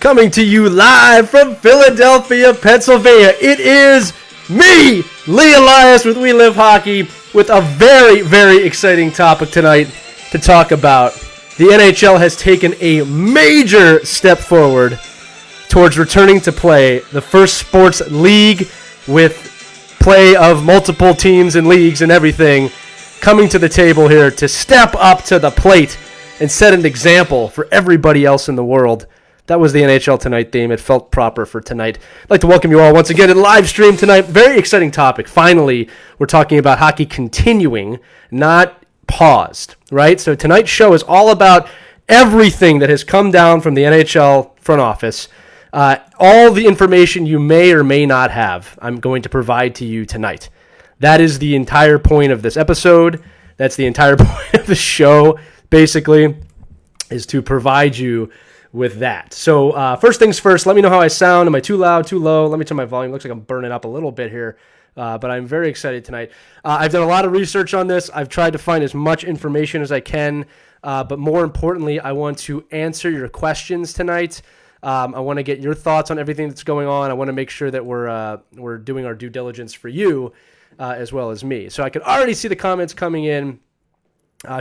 Coming to you live from Philadelphia, Pennsylvania. It is me, Lee Elias with We Live Hockey, with a very, very exciting topic tonight to talk about. The NHL has taken a major step forward towards returning to play the first sports league with play of multiple teams and leagues and everything coming to the table here to step up to the plate and set an example for everybody else in the world. That was the NHL Tonight theme. It felt proper for tonight. I'd like to welcome you all once again to the live stream tonight. Very exciting topic. Finally, we're talking about hockey continuing, not paused, right? So tonight's show is all about everything that has come down from the NHL front office. All the information you may or may not have, I'm going to provide to you tonight. That is the entire point of this episode. That's the entire point of the show, basically, is to provide you with that. So first things first, let me know how I sound. Am I too loud, too low? Let me turn my volume. Looks like I'm burning up a little bit here, but I'm very excited tonight. I've done a lot of research on this. I've tried to find as much information as I can, but more importantly, I want to answer your questions tonight. I want to get your thoughts on everything that's going on. I want to make sure that we're doing our due diligence for you as well as me. So I can already see the comments coming in.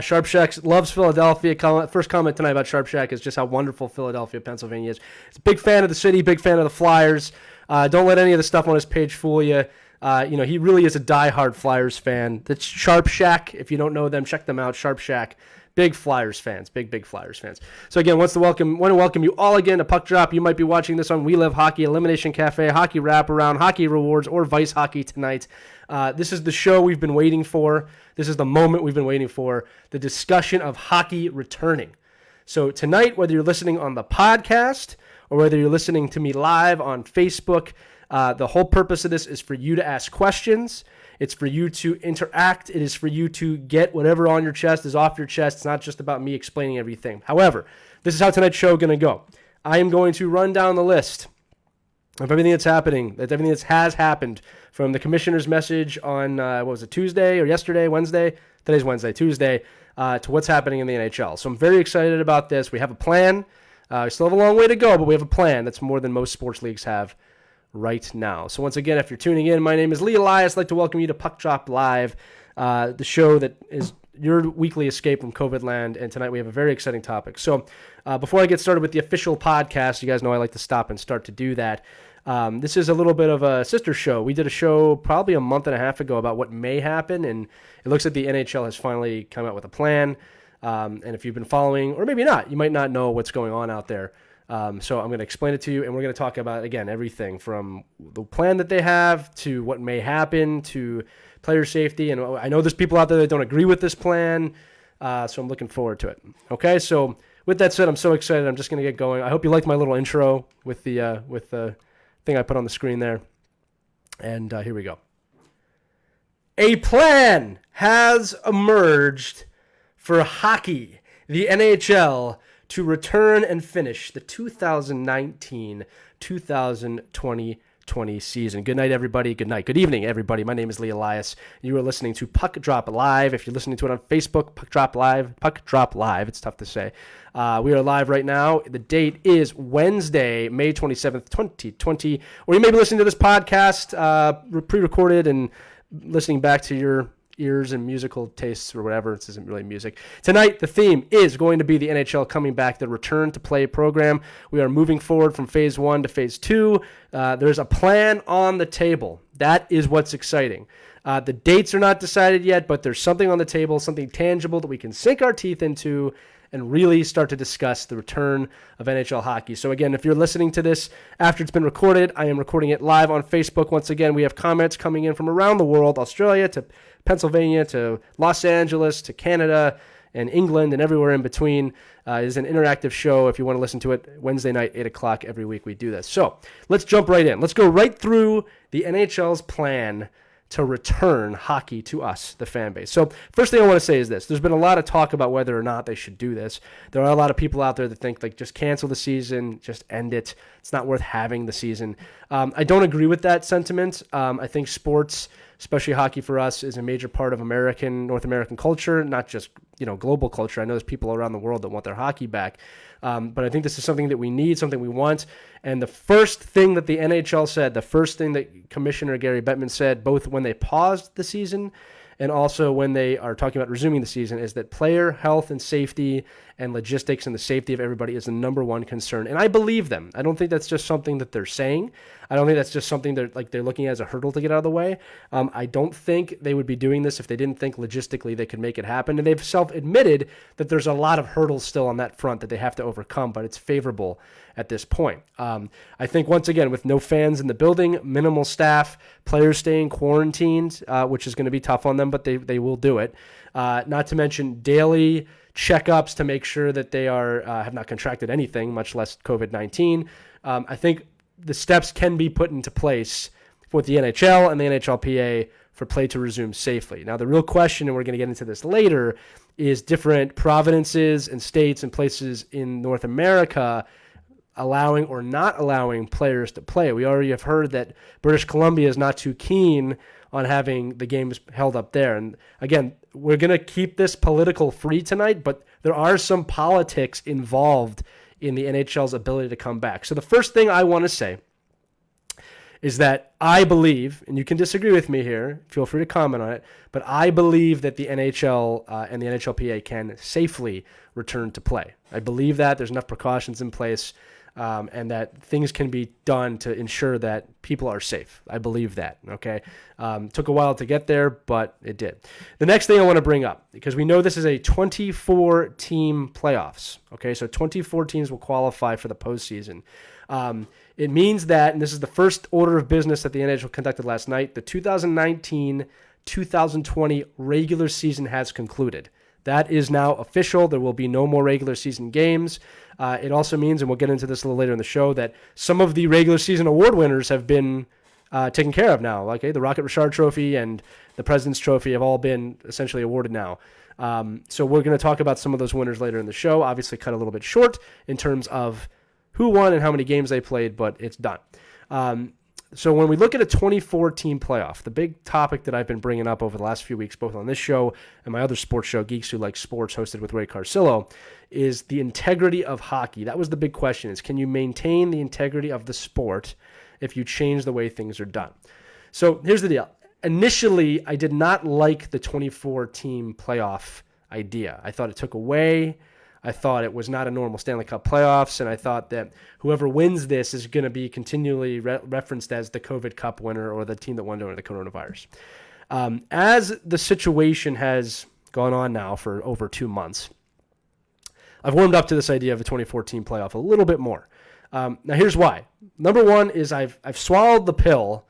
Sharp Shack loves Philadelphia. First comment tonight about Sharp Shack is just how wonderful Philadelphia, Pennsylvania is. He's a big fan of the city, big fan of the Flyers. Don't let any of the stuff on his page fool you. He really is a diehard Flyers fan. That's Sharp Shack. If you don't know them, check them out. Sharp Shack. Big Flyers fans. Big Flyers fans. So again, want to welcome you all again to Puckdrop. You might be watching this on We Live Hockey, Elimination Cafe, Hockey Wraparound, Hockey Rewards, or Vice Hockey tonight. This is the show we've been waiting for. This is the moment we've been waiting for, the discussion of hockey returning. So tonight, whether you're listening on the podcast or whether you're listening to me live on Facebook, the whole purpose of this is for you to ask questions. It's for you to interact. It is for you to get whatever on your chest is off your chest. It's not just about me explaining everything. However, this is how tonight's show is going to go. I am going to run down the list of everything that's happening, everything that has happened from the commissioner's message on, Tuesday or yesterday, Wednesday? Today's Wednesday, Tuesday, to what's happening in the NHL. So I'm very excited about this. We have a plan. We still have a long way to go, but we have a plan that's more than most sports leagues have right now. So once again, if you're tuning in, my name is Lee Elias. I'd like to welcome you to Puckdrop Live, the show that is your weekly escape from COVID land, and tonight we have a very exciting topic. So before I get started with the official podcast, you guys know I like to stop and start to do that. This is a little bit of a sister show. We did a show probably a month and a half ago about what may happen, and it looks like the NHL has finally come out with a plan. And if you've been following, or maybe not, you might not know what's going on out there. So I'm going to explain it to you, and we're going to talk about, again, everything from the plan that they have to what may happen to player safety. And I know there's people out there that don't agree with this plan, so I'm looking forward to it. Okay, so with that said, I'm so excited. I'm just going to get going. I hope you liked my little intro with the thing I put on the screen there. And here we go. A plan has emerged for hockey, the NHL, to return and finish the 2019-2020 season. Good night, everybody. Good night. Good evening, everybody. My name is Lee Elias. You are listening to Puckdrop Live. If you're listening to it on Facebook, Puckdrop Live. It's tough to say. We are live right now. The date is Wednesday, May 27th, 2020. Or you may be listening to this podcast pre-recorded and listening back to your ears and musical tastes or whatever. This isn't really music. Tonight, the theme is going to be the NHL coming back, the return to play program. We are moving forward from phase 1 to phase 2. There's a plan on the table. That is what's exciting. The dates are not decided yet, but there's something on the table, something tangible that we can sink our teeth into and really start to discuss the return of NHL hockey. So again, if you're listening to this after it's been recorded, I am recording it live on Facebook. Once again, we have comments coming in from around the world, Australia to Pennsylvania to Los Angeles to Canada and England and everywhere in between. It is an interactive show. If you want to listen to it, Wednesday night, 8 o'clock every week we do this. So let's jump right in. Let's go right through the NHL's plan to return hockey to us, the fan base. So first thing I want to say is this. There's been a lot of talk about whether or not they should do this. There are a lot of people out there that think, like, just cancel the season, just end it. It's not worth having the season. I don't agree with that sentiment. I think sports especially hockey for us, is a major part of North American culture, not just global culture. I know there's people around the world that want their hockey back, but I think this is something that we need, something we want. And the first thing that the NHL said, the first thing that Commissioner Gary Bettman said, both when they paused the season and also when they are talking about resuming the season, is that player health and safety and logistics and the safety of everybody is the number one concern. And I believe them. I don't think that's just something that they're saying. I don't think that's just something they're looking at as a hurdle to get out of the way. I don't think they would be doing this if they didn't think logistically they could make it happen. And they've self-admitted that there's a lot of hurdles still on that front that they have to overcome, but it's favorable at this point. I think, once again, with no fans in the building, minimal staff, players staying quarantined, which is going to be tough on them, but they will do it. Not to mention daily checkups to make sure that they have not contracted anything, much less COVID-19. I think the steps can be put into place with the NHL and the NHLPA for play to resume safely. Now, the real question, and we're going to get into this later, is different provinces and states and places in North America allowing or not allowing players to play. We already have heard that British Columbia is not too keen on having the games held up there. And again, we're going to keep this political free tonight, but there are some politics involved in the NHL's ability to come back. So the first thing I want to say is that I believe, and you can disagree with me here, feel free to comment on it, but I believe that the NHL and the NHLPA can safely return to play. I believe that there's enough precautions in place and that things can be done to ensure that people are safe. I believe that, okay? Took a while to get there, but it did. The next thing I want to bring up, because we know this is a 24-team playoffs, okay? So 24 teams will qualify for the postseason. It means that, and this is the first order of business that the NHL conducted last night, the 2019-2020 regular season has concluded. That is now official. There will be no more regular season games. It also means, and we'll get into this a little later in the show, that some of the regular season award winners have been taken care of now. Okay, the Rocket Richard Trophy and the President's Trophy have all been essentially awarded now. So we're going to talk about some of those winners later in the show. Obviously cut a little bit short in terms of who won and how many games they played, but it's done. So when we look at a 24-team playoff, the big topic that I've been bringing up over the last few weeks, both on this show and my other sports show, Geeks Who Like Sports, hosted with Ray Carcillo, is the integrity of hockey. That was the big question, is can you maintain the integrity of the sport if you change the way things are done? So here's the deal. Initially, I did not like the 24-team playoff idea. I thought it took away. I thought it was not a normal Stanley Cup playoffs, and I thought that whoever wins this is going to be continually referenced as the COVID Cup winner or the team that won during the coronavirus. As the situation has gone on now for over 2 months, I've warmed up to this idea of a 24-team playoff a little bit more. Now, here's why. Number one is I've swallowed the pill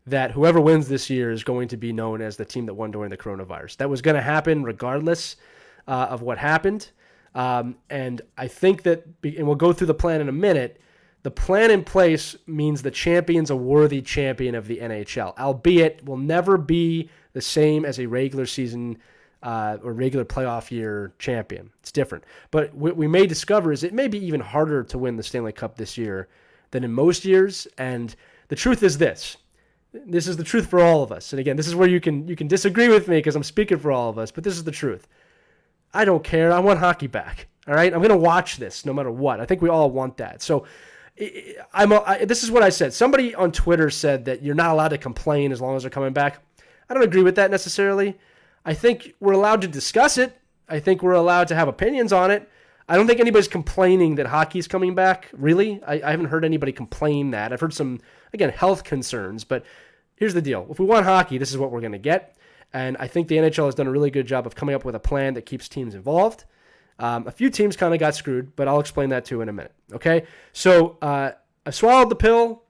that whoever wins this year is going to be known as the team that won during the coronavirus. That was going to happen regardless of what happened. And I think that, and we'll go through the plan in a minute, the plan in place means the champion's a worthy champion of the NHL, albeit will never be the same as a regular season or regular playoff year champion. It's different. But what we may discover is it may be even harder to win the Stanley Cup this year than in most years. And the truth is this. This is the truth for all of us. And again, this is where you can disagree with me because I'm speaking for all of us, but this is the truth. I don't care. I want hockey back. All right? I'm going to watch this no matter what. I think we all want that. So this is what I said. Somebody on Twitter said that you're not allowed to complain as long as they're coming back. I don't agree with that necessarily. I think we're allowed to discuss it. I think we're allowed to have opinions on it. I don't think anybody's complaining that hockey's coming back, really. I haven't heard anybody complain that. I've heard some, again, health concerns. But here's the deal. If we want hockey, this is what we're going to get. And I think the NHL has done a really good job of coming up with a plan that keeps teams involved. A few teams kind of got screwed, but I'll explain that too in a minute. Okay? So I swallowed the pill.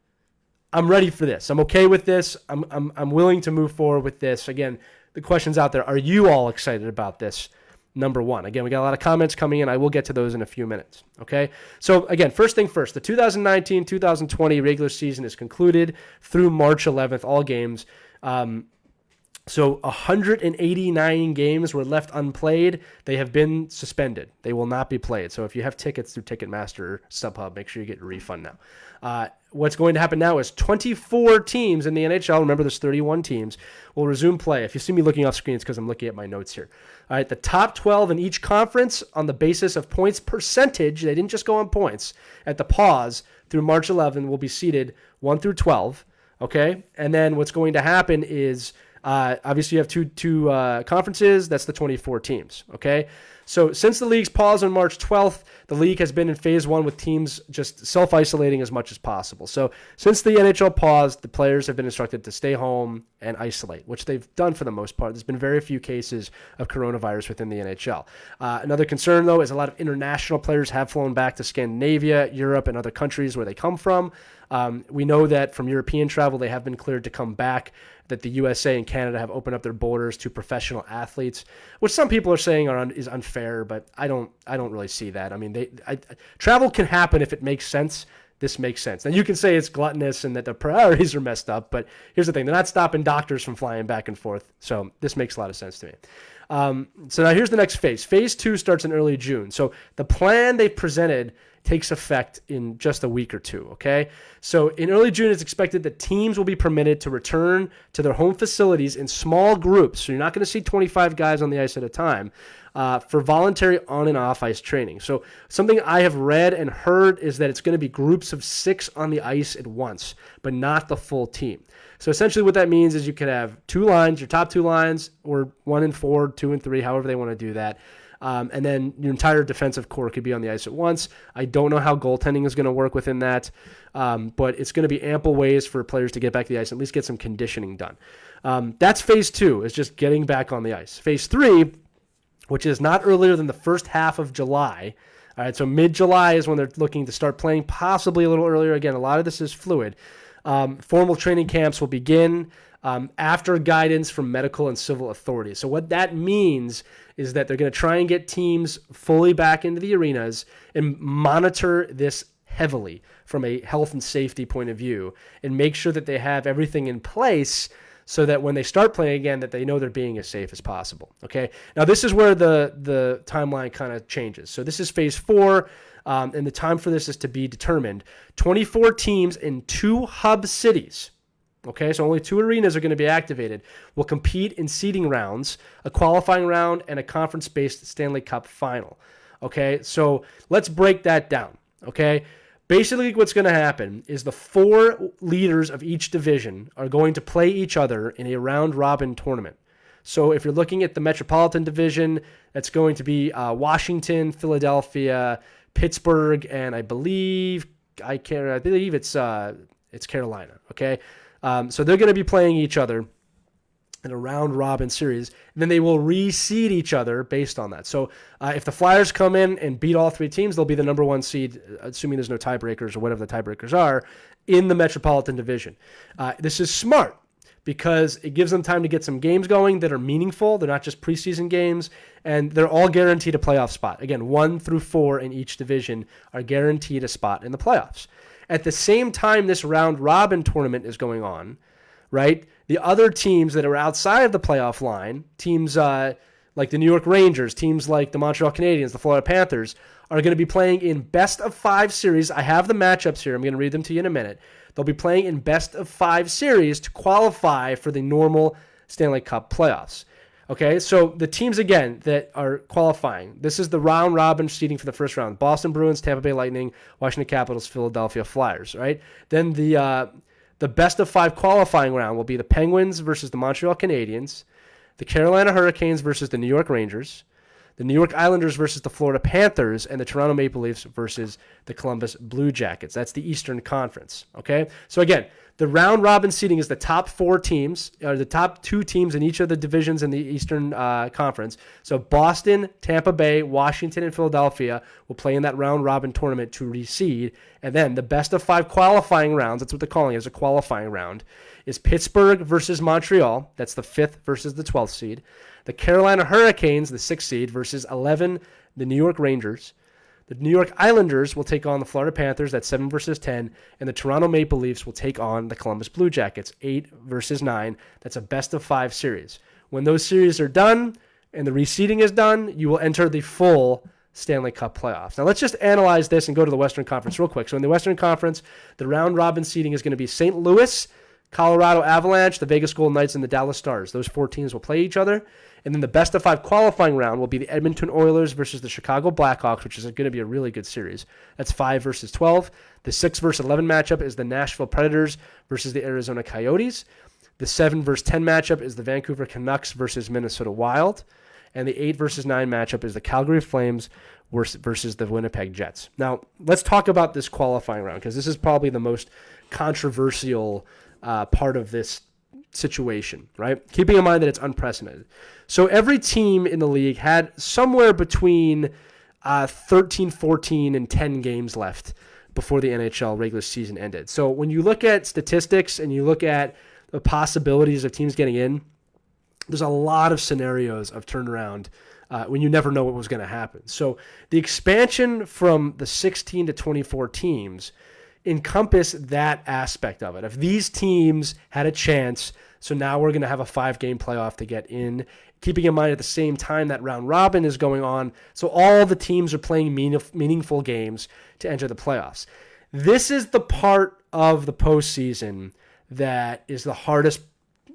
I'm ready for this. I'm okay with this. I'm willing to move forward with this. Again, the question's out there. Are you all excited about this? Number one. Again, we got a lot of comments coming in. I will get to those in a few minutes. Okay? So again, first thing first, the 2019-2020 regular season is concluded through March 11th, all games. So 189 games were left unplayed. They have been suspended. They will not be played. So if you have tickets through Ticketmaster or StubHub, make sure you get your refund now. What's going to happen now is 24 teams in the NHL, remember there's 31 teams, will resume play. If you see me looking off screen, it's because I'm looking at my notes here. All right, the top 12 in each conference on the basis of points percentage, they didn't just go on points, at the pause through March 11 will be seeded 1 through 12, okay? And then what's going to happen is obviously, you have two conferences. That's the 24 teams, okay? So since the league's pause on March 12th, the league has been in phase one with teams just self-isolating as much as possible. So since the NHL paused, the players have been instructed to stay home and isolate, which they've done for the most part. There's been very few cases of coronavirus within the NHL. Another concern, though, is a lot of international players have flown back to Scandinavia, Europe, and other countries where they come from. We know that from European travel, they have been cleared to come back, that the USA and Canada have opened up their borders to professional athletes, which some people are saying is unfair, but I don't really see that. I mean, travel can happen if it makes sense. This makes sense. Now, you can say it's gluttonous and that the priorities are messed up, but here's the thing. They're not stopping doctors from flying back and forth, so this makes a lot of sense to me. So now here's the next phase. Phase 2 starts in early June. So the plan they've presented takes effect in just a week or two, okay? So in early June, it's expected that teams will be permitted to return to their home facilities in small groups. So you're not going to see 25 guys on the ice at a time for voluntary on and off ice training. So something I have read and heard is that it's going to be groups of 6 on the ice at once, but not the full team. So essentially what that means is you could have 2 lines, your top 2 lines, or 1 and 4, 2 and 3, however they want to do that. And then your entire defensive core could be on the ice at once. I don't know how goaltending is going to work within that, but it's going to be ample ways for players to get back to the ice and at least get some conditioning done. That's phase 2, is just getting back on the ice. Phase 3, which is not earlier than the first half of July. All right, so mid-July is when they're looking to start playing, possibly a little earlier. Again, a lot of this is fluid. Formal training camps will begin after guidance from medical and civil authorities. So what that means is that they're going to try and get teams fully back into the arenas and monitor this heavily from a health and safety point of view and make sure that they have everything in place so that when they start playing again, that they know they're being as safe as possible. Okay. Now this is where the timeline kind of changes. So this is phase 4. And the time for this is to be determined. 24 teams in 2 hub cities. Okay, so only 2 arenas are going to be activated. Will compete in seeding rounds, a qualifying round, and a conference-based Stanley Cup final. Okay, so let's break that down. Okay, basically what's going to happen is the 4 leaders of each division are going to play each other in a round-robin tournament. So if you're looking at the Metropolitan Division, that's going to be Washington, Philadelphia, Pittsburgh, and I believe it's Carolina. Okay. So they're going to be playing each other in a round-robin series, and then they will reseed each other based on that. So if the Flyers come in and beat all 3 teams, they'll be the number 1 seed, assuming there's no tiebreakers or whatever the tiebreakers are, in the Metropolitan Division. This is smart because it gives them time to get some games going that are meaningful. They're not just preseason games, and they're all guaranteed a playoff spot. Again, 1 through 4 in each division are guaranteed a spot in the playoffs. At the same time this round-robin tournament is going on, right, the other teams that are outside of the playoff line, teams like the New York Rangers, teams like the Montreal Canadiens, the Florida Panthers, are going to be playing in best-of-5 series. I have the matchups here. I'm going to read them to you in a minute. They'll be playing in best-of-5 series to qualify for the normal Stanley Cup playoffs. Okay, so the teams, again, that are qualifying, this is the round-robin seeding for the first round. Boston Bruins, Tampa Bay Lightning, Washington Capitals, Philadelphia Flyers, right? Then the best-of-5 qualifying round will be the Penguins versus the Montreal Canadiens, the Carolina Hurricanes versus the New York Rangers, the New York Islanders versus the Florida Panthers, and the Toronto Maple Leafs versus the Columbus Blue Jackets. That's the Eastern Conference, okay? So, again, the round-robin seeding is the top 4 teams, or the top 2 teams in each of the divisions in the Eastern Conference. So Boston, Tampa Bay, Washington, and Philadelphia will play in that round-robin tournament to reseed. And then the best-of-5 qualifying rounds, that's what they're calling it, is a qualifying round, is Pittsburgh versus Montreal. That's the 5th versus the 12th seed. The Carolina Hurricanes, the 6th seed, versus 11, the New York Rangers. The New York Islanders will take on the Florida Panthers, that's 7 versus 10, and the Toronto Maple Leafs will take on the Columbus Blue Jackets, 8 versus 9. That's a best-of-5 series. When those series are done and the reseeding is done, you will enter the full Stanley Cup playoffs. Now, let's just analyze this and go to the Western Conference real quick. So in the Western Conference, the round-robin seeding is going to be St. Louis, Colorado Avalanche, the Vegas Golden Knights, and the Dallas Stars. Those 4 teams will play each other. And then the best-of-5 qualifying round will be the Edmonton Oilers versus the Chicago Blackhawks, which is going to be a really good series. That's 5 versus 12. The 6 versus 11 matchup is the Nashville Predators versus the Arizona Coyotes. The 7 versus 10 matchup is the Vancouver Canucks versus Minnesota Wild. And the 8 versus 9 matchup is the Calgary Flames versus the Winnipeg Jets. Now, let's talk about this qualifying round, because this is probably the most controversial part of this situation, right? Keeping in mind that it's unprecedented. So every team in the league had somewhere between 13, 14, and 10 games left before the NHL regular season ended. So when you look at statistics and you look at the possibilities of teams getting in, there's a lot of scenarios of turnaround when you never know what was going to happen. So the expansion from the 16 to 24 teams encompass that aspect of it. If these teams had a chance, so now we're going to have a 5-game playoff to get in, keeping in mind at the same time that round robin is going on, so all the teams are playing meaningful games to enter the playoffs. This is the part of the postseason that is the hardest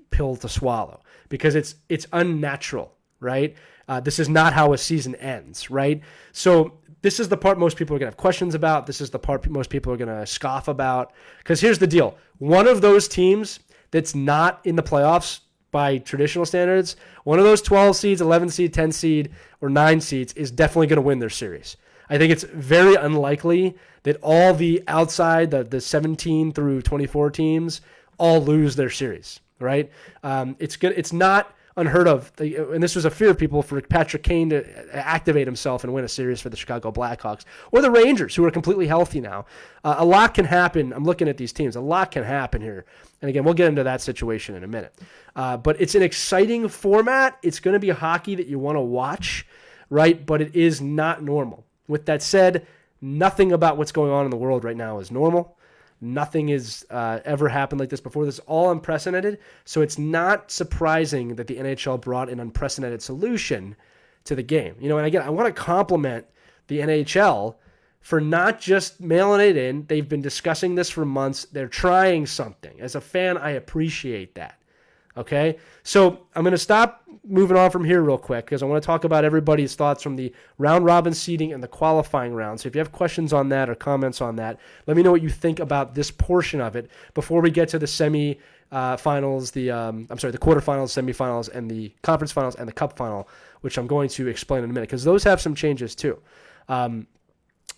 pill to swallow, because it's unnatural, right? This is not how a season ends, right? So this is the part most people are going to have questions about. This is the part most people are going to scoff about. Because here's the deal. One of those teams that's not in the playoffs by traditional standards, one of those 12 seeds, 11 seed, 10 seed, or 9 seeds is definitely going to win their series. I think it's very unlikely that all the outside, the 17 through 24 teams, all lose their series, right? It's not unheard of, and this was a fear of people, for Patrick Kane to activate himself and win a series for the Chicago Blackhawks or the Rangers, who are completely healthy now. A lot can happen. I'm looking at these teams. A lot can happen here. And again, we'll get into that situation in a minute. But it's an exciting format. It's going to be hockey that you want to watch, right? But it is not normal. With that said, nothing about what's going on in the world right now is normal. Nothing has ever happened like this before. This is all unprecedented, so it's not surprising that the NHL brought an unprecedented solution to the game. And again, I want to compliment the NHL for not just mailing it in. They've been discussing this for months. They're trying something. As a fan, I appreciate that. Okay, so I'm going to stop moving on from here real quick, because I want to talk about everybody's thoughts from the round-robin seeding and the qualifying round. So if you have questions on that or comments on that, let me know what you think about this portion of it before we get to the semi-finals, the quarterfinals, semifinals, and the conference finals and the cup final, which I'm going to explain in a minute, because those have some changes too.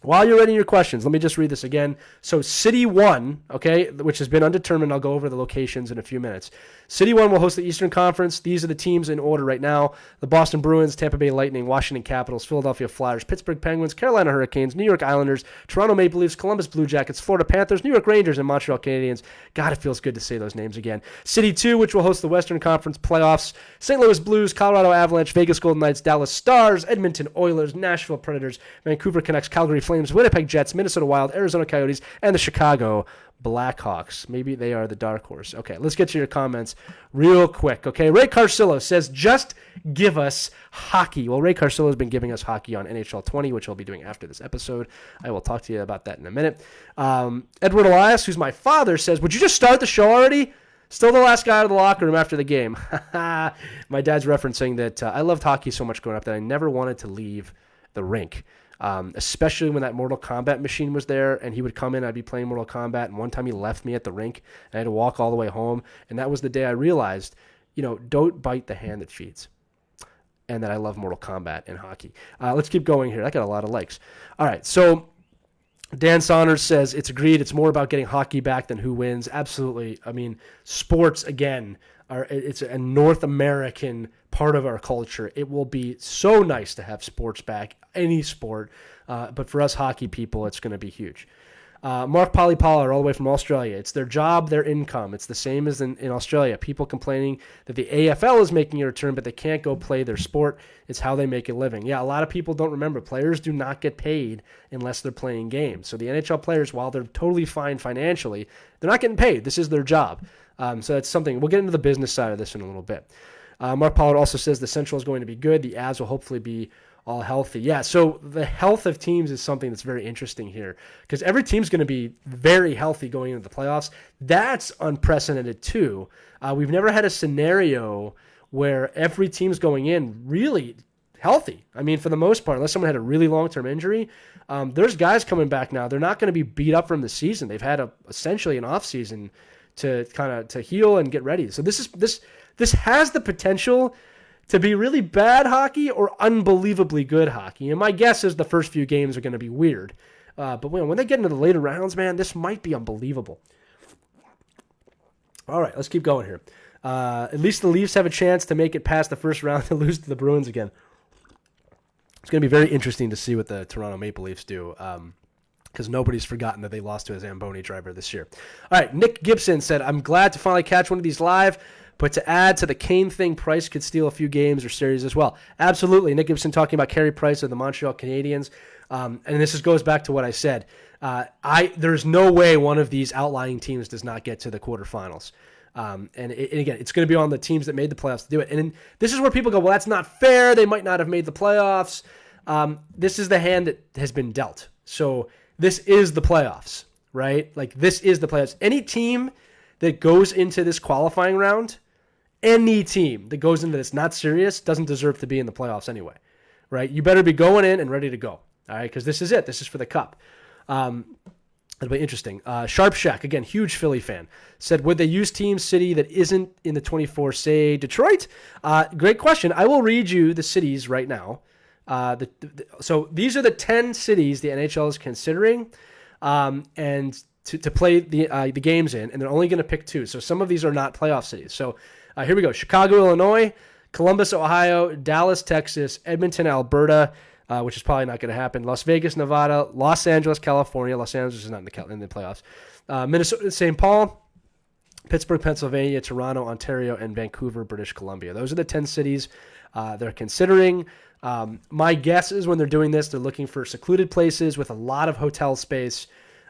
While you're writing your questions, let me just read this again. So City 1, okay, which has been undetermined. I'll go over the locations in a few minutes. City 1 will host the Eastern Conference. These are the teams in order right now: the Boston Bruins, Tampa Bay Lightning, Washington Capitals, Philadelphia Flyers, Pittsburgh Penguins, Carolina Hurricanes, New York Islanders, Toronto Maple Leafs, Columbus Blue Jackets, Florida Panthers, New York Rangers, and Montreal Canadiens. God, it feels good to say those names again. City 2, which will host the Western Conference playoffs: St. Louis Blues, Colorado Avalanche, Vegas Golden Knights, Dallas Stars, Edmonton Oilers, Nashville Predators, Vancouver Canucks, Calgary Flames, Winnipeg Jets, Minnesota Wild, Arizona Coyotes, and the Chicago Blackhawks. Maybe they are the dark horse. Okay, let's get to your comments real quick. Okay, Ray Carcillo says, just give us hockey. Well, Ray Carcillo has been giving us hockey on NHL 20, which I'll be doing after this episode. I will talk to you about that in a minute. Edward Elias, who's my father, says, would you just start the show already? Still the last guy out of the locker room after the game. My dad's referencing that I loved hockey so much growing up that I never wanted to leave the rink. Especially when that Mortal Kombat machine was there, and he would come in, I'd be playing Mortal Kombat, and one time he left me at the rink, and I had to walk all the way home, and that was the day I realized, don't bite the hand that feeds, and that I love Mortal Kombat and hockey. Let's keep going here. I got a lot of likes. All right, so Dan Saunders says, it's agreed, it's more about getting hockey back than who wins. Absolutely. I mean, sports, again, it's a North American part of our culture. It will be so nice to have sports back, any sport. But for us hockey people, it's going to be huge. Mark Polypoller all the way from Australia. It's their job, their income. It's the same as in Australia. People complaining that the AFL is making a return, but they can't go play their sport. It's how they make a living. Yeah, a lot of people don't remember. Players do not get paid unless they're playing games. So the NHL players, while they're totally fine financially, they're not getting paid. This is their job. So that's something. We'll get into the business side of this in a little bit. Mark Pollard also says the Central is going to be good. The Avs will hopefully be all healthy. Yeah, so the health of teams is something that's very interesting here because every team's going to be very healthy going into the playoffs. That's unprecedented too. We've never had a scenario where every team's going in really healthy. I mean, for the most part, unless someone had a really long-term injury, there's guys coming back now. They're not going to be beat up from the season. They've had essentially an off season to heal and get ready. So this has the potential to be really bad hockey or unbelievably good hockey. And my guess is the first few games are going to be weird. But when they get into the later rounds, man, this might be unbelievable. All right, let's keep going here. At least the Leafs have a chance to make it past the first round and lose to the Bruins again. It's going to be very interesting to see what the Toronto Maple Leafs do because nobody's forgotten that they lost to a Zamboni driver this year. All right, Nick Gibson said, I'm glad to finally catch one of these live. But to add to the Kane thing, Price could steal a few games or series as well. Absolutely. Nick Gibson talking about Carey Price of the Montreal Canadiens. And this goes back to what I said. There's no way one of these outlying teams does not get to the quarterfinals. And again, it's going to be on the teams that made the playoffs to do it. And this is where people go, well, that's not fair. They might not have made the playoffs. This is the hand that has been dealt. So this is the playoffs, right? Like this is the playoffs. Any team that goes into this qualifying round, any team that goes into this not serious doesn't deserve to be in the playoffs anyway, right? You better be going in and ready to go, all right? Because this is it. This is for the cup. It'll be interesting. Sharp Shack, again, huge Philly fan, said, would they use Team City that isn't in the 24, say Detroit? Great question. I will read you the cities right now. So these are the 10 cities the NHL is considering and to play the games in, and they're only going to pick 2. So some of these are not playoff cities. So here we go. Chicago, Illinois, Columbus, Ohio, Dallas, Texas, Edmonton, Alberta, which is probably not going to happen, Las Vegas, Nevada, Los Angeles, California. Los Angeles is not in the playoffs. Minnesota, St. Paul, Pittsburgh, Pennsylvania, Toronto, Ontario, and Vancouver, British Columbia. Those are the 10 cities they're considering. My guess is when they're doing this, they're looking for secluded places with a lot of hotel space,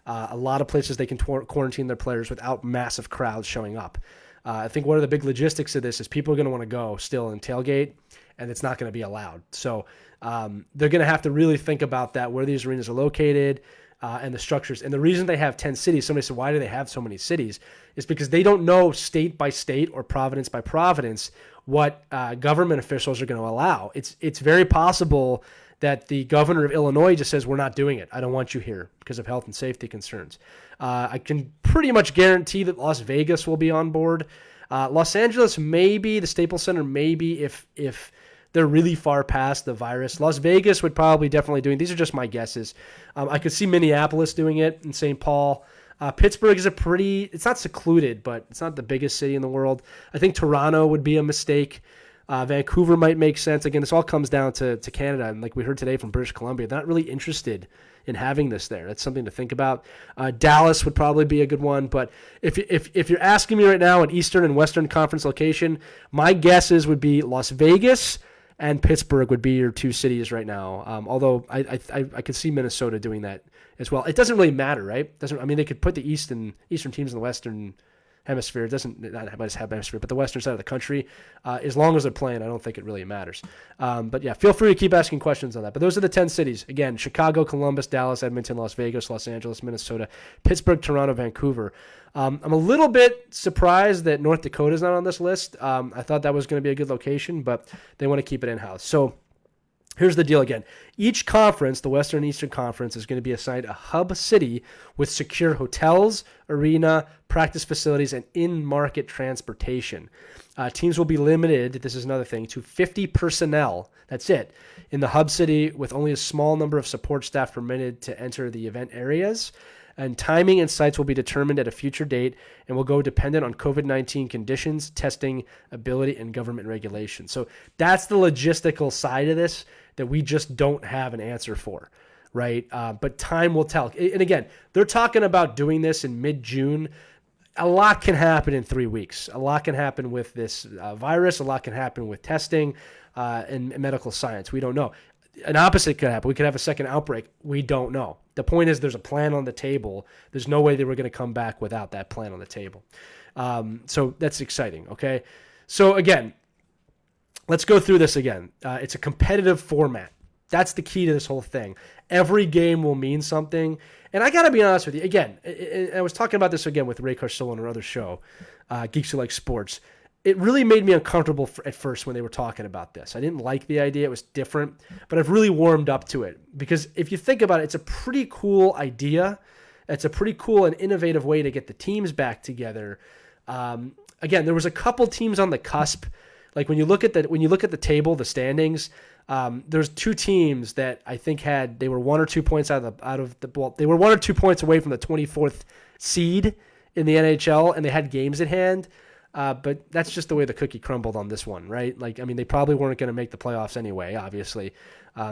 a lot of places they can quarantine their players without massive crowds showing up. I think one of the big logistics of this is people are going to want to go still and tailgate, and it's not going to be allowed. So they're going to have to really think about that, where these arenas are located and the structures. And the reason they have 10 cities, somebody said, why do they have so many cities? Is because they don't know state by state or province by province what government officials are going to allow. It's very possible that the governor of Illinois just says, we're not doing it. I don't want you here because of health and safety concerns. I can pretty much guarantee that Las Vegas will be on board. Los Angeles, maybe. The Staples Center, maybe, if they're really far past the virus. Las Vegas would probably definitely doing. These are just my guesses. I could see Minneapolis doing it and St. Paul. Pittsburgh is it's not secluded, but it's not the biggest city in the world. I think Toronto would be a mistake. Vancouver might make sense. Again, this all comes down to Canada. And like we heard today from British Columbia, they're not really interested in having this there. That's something to think about. Dallas would probably be a good one. But if you're asking me right now an Eastern and Western Conference location, my guesses would be Las Vegas and Pittsburgh would be your 2 cities right now. Although I could see Minnesota doing that as well. It doesn't really matter, right? They could put the Eastern teams in the Western Hemisphere. It doesn't not have hemisphere, but the Western side of the country. As long as they're playing, I don't think it really matters. But yeah, feel free to keep asking questions on that. But those are the 10 cities. Again, Chicago, Columbus, Dallas, Edmonton, Las Vegas, Los Angeles, Minnesota, Pittsburgh, Toronto, Vancouver. I'm a little bit surprised that North Dakota is not on this list. I thought that was going to be a good location, but they want to keep it in-house. So here's the deal again. Each conference, the Western and Eastern Conference, is going to be assigned a hub city with secure hotels, arena, practice facilities, and in-market transportation. Teams will be limited, this is another thing, to 50 personnel, that's it, in the hub city with only a small number of support staff permitted to enter the event areas. And timing and sites will be determined at a future date and will go dependent on COVID-19 conditions, testing, ability, and government regulation. So that's the logistical side of this that we just don't have an answer for. right? But time will tell. And again, they're talking about doing this in mid-June. A lot can happen in 3 weeks. A lot can happen with this virus. A lot can happen with testing and medical science. We don't know. An opposite could happen. We could have a second outbreak. We don't know. The point is there's a plan on the table. There's no way they were going to come back without that plan on the table. So that's exciting, okay? So again, let's go through this again. It's a competitive format. That's the key to this whole thing. Every game will mean something. And I got to be honest with you. Again, I was talking about this again with Ray Carsillo on our other show, Geeks Who Like Sports. It really made me uncomfortable at first when they were talking about this. I didn't like the idea. It was different. But I've really warmed up to it. Because if you think about it, it's a pretty cool idea. It's a pretty cool and innovative way to get the teams back together. Again, there was a couple teams on the cusp. Like when you look at the table, the standings, there's two teams that I think they were 1 or 2 points they were 1 or 2 points away from the 24th seed in the NHL, and they had games at hand. But that's just the way the cookie crumbled on this one, right? Like, I mean, they probably weren't going to make the playoffs anyway, obviously.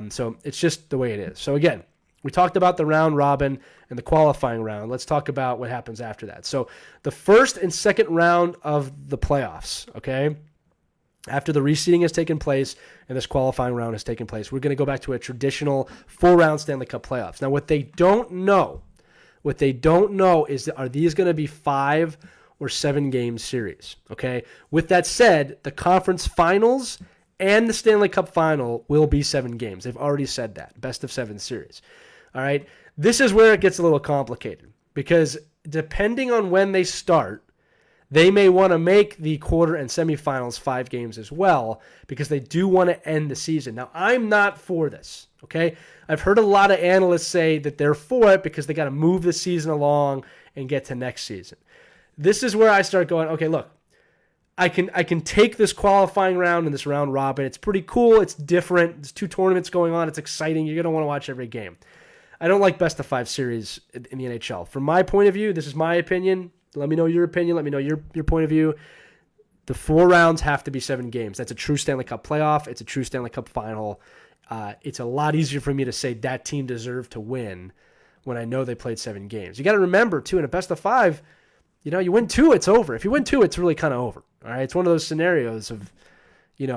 So it's just the way it is. So again, we talked about the round robin and the qualifying round. Let's talk about what happens after that. So the first and second round of the playoffs, okay? After the reseeding has taken place and this qualifying round has taken place, we're going to go back to a traditional 4-round Stanley Cup playoffs. Now, what they don't know is, are these going to be 5 or 7-game series, okay? With that said, the conference finals and the Stanley Cup final will be 7 games. They've already said that, best of 7 series, all right? This is where it gets a little complicated because depending on when they start, they may want to make the quarter and semifinals 5 games as well because they do want to end the season. Now, I'm not for this, okay? I've heard a lot of analysts say that they're for it because they got to move the season along and get to next season. This is where I start going, okay, look, I can take this qualifying round and this round robin. It's pretty cool. It's different. There's 2 tournaments going on. It's exciting. You're going to want to watch every game. I don't like best of 5 series in the NHL. From my point of view, this is my opinion. Let me know your opinion. Let me know your point of view. The 4 rounds have to be 7 games. That's a true Stanley Cup playoff. It's a true Stanley Cup final. It's a lot easier for me to say that team deserved to win when I know they played 7 games. You got to remember, too, in a best of 5, you win 2, it's over. If you win 2, it's really kind of over. All right, it's one of those scenarios of, it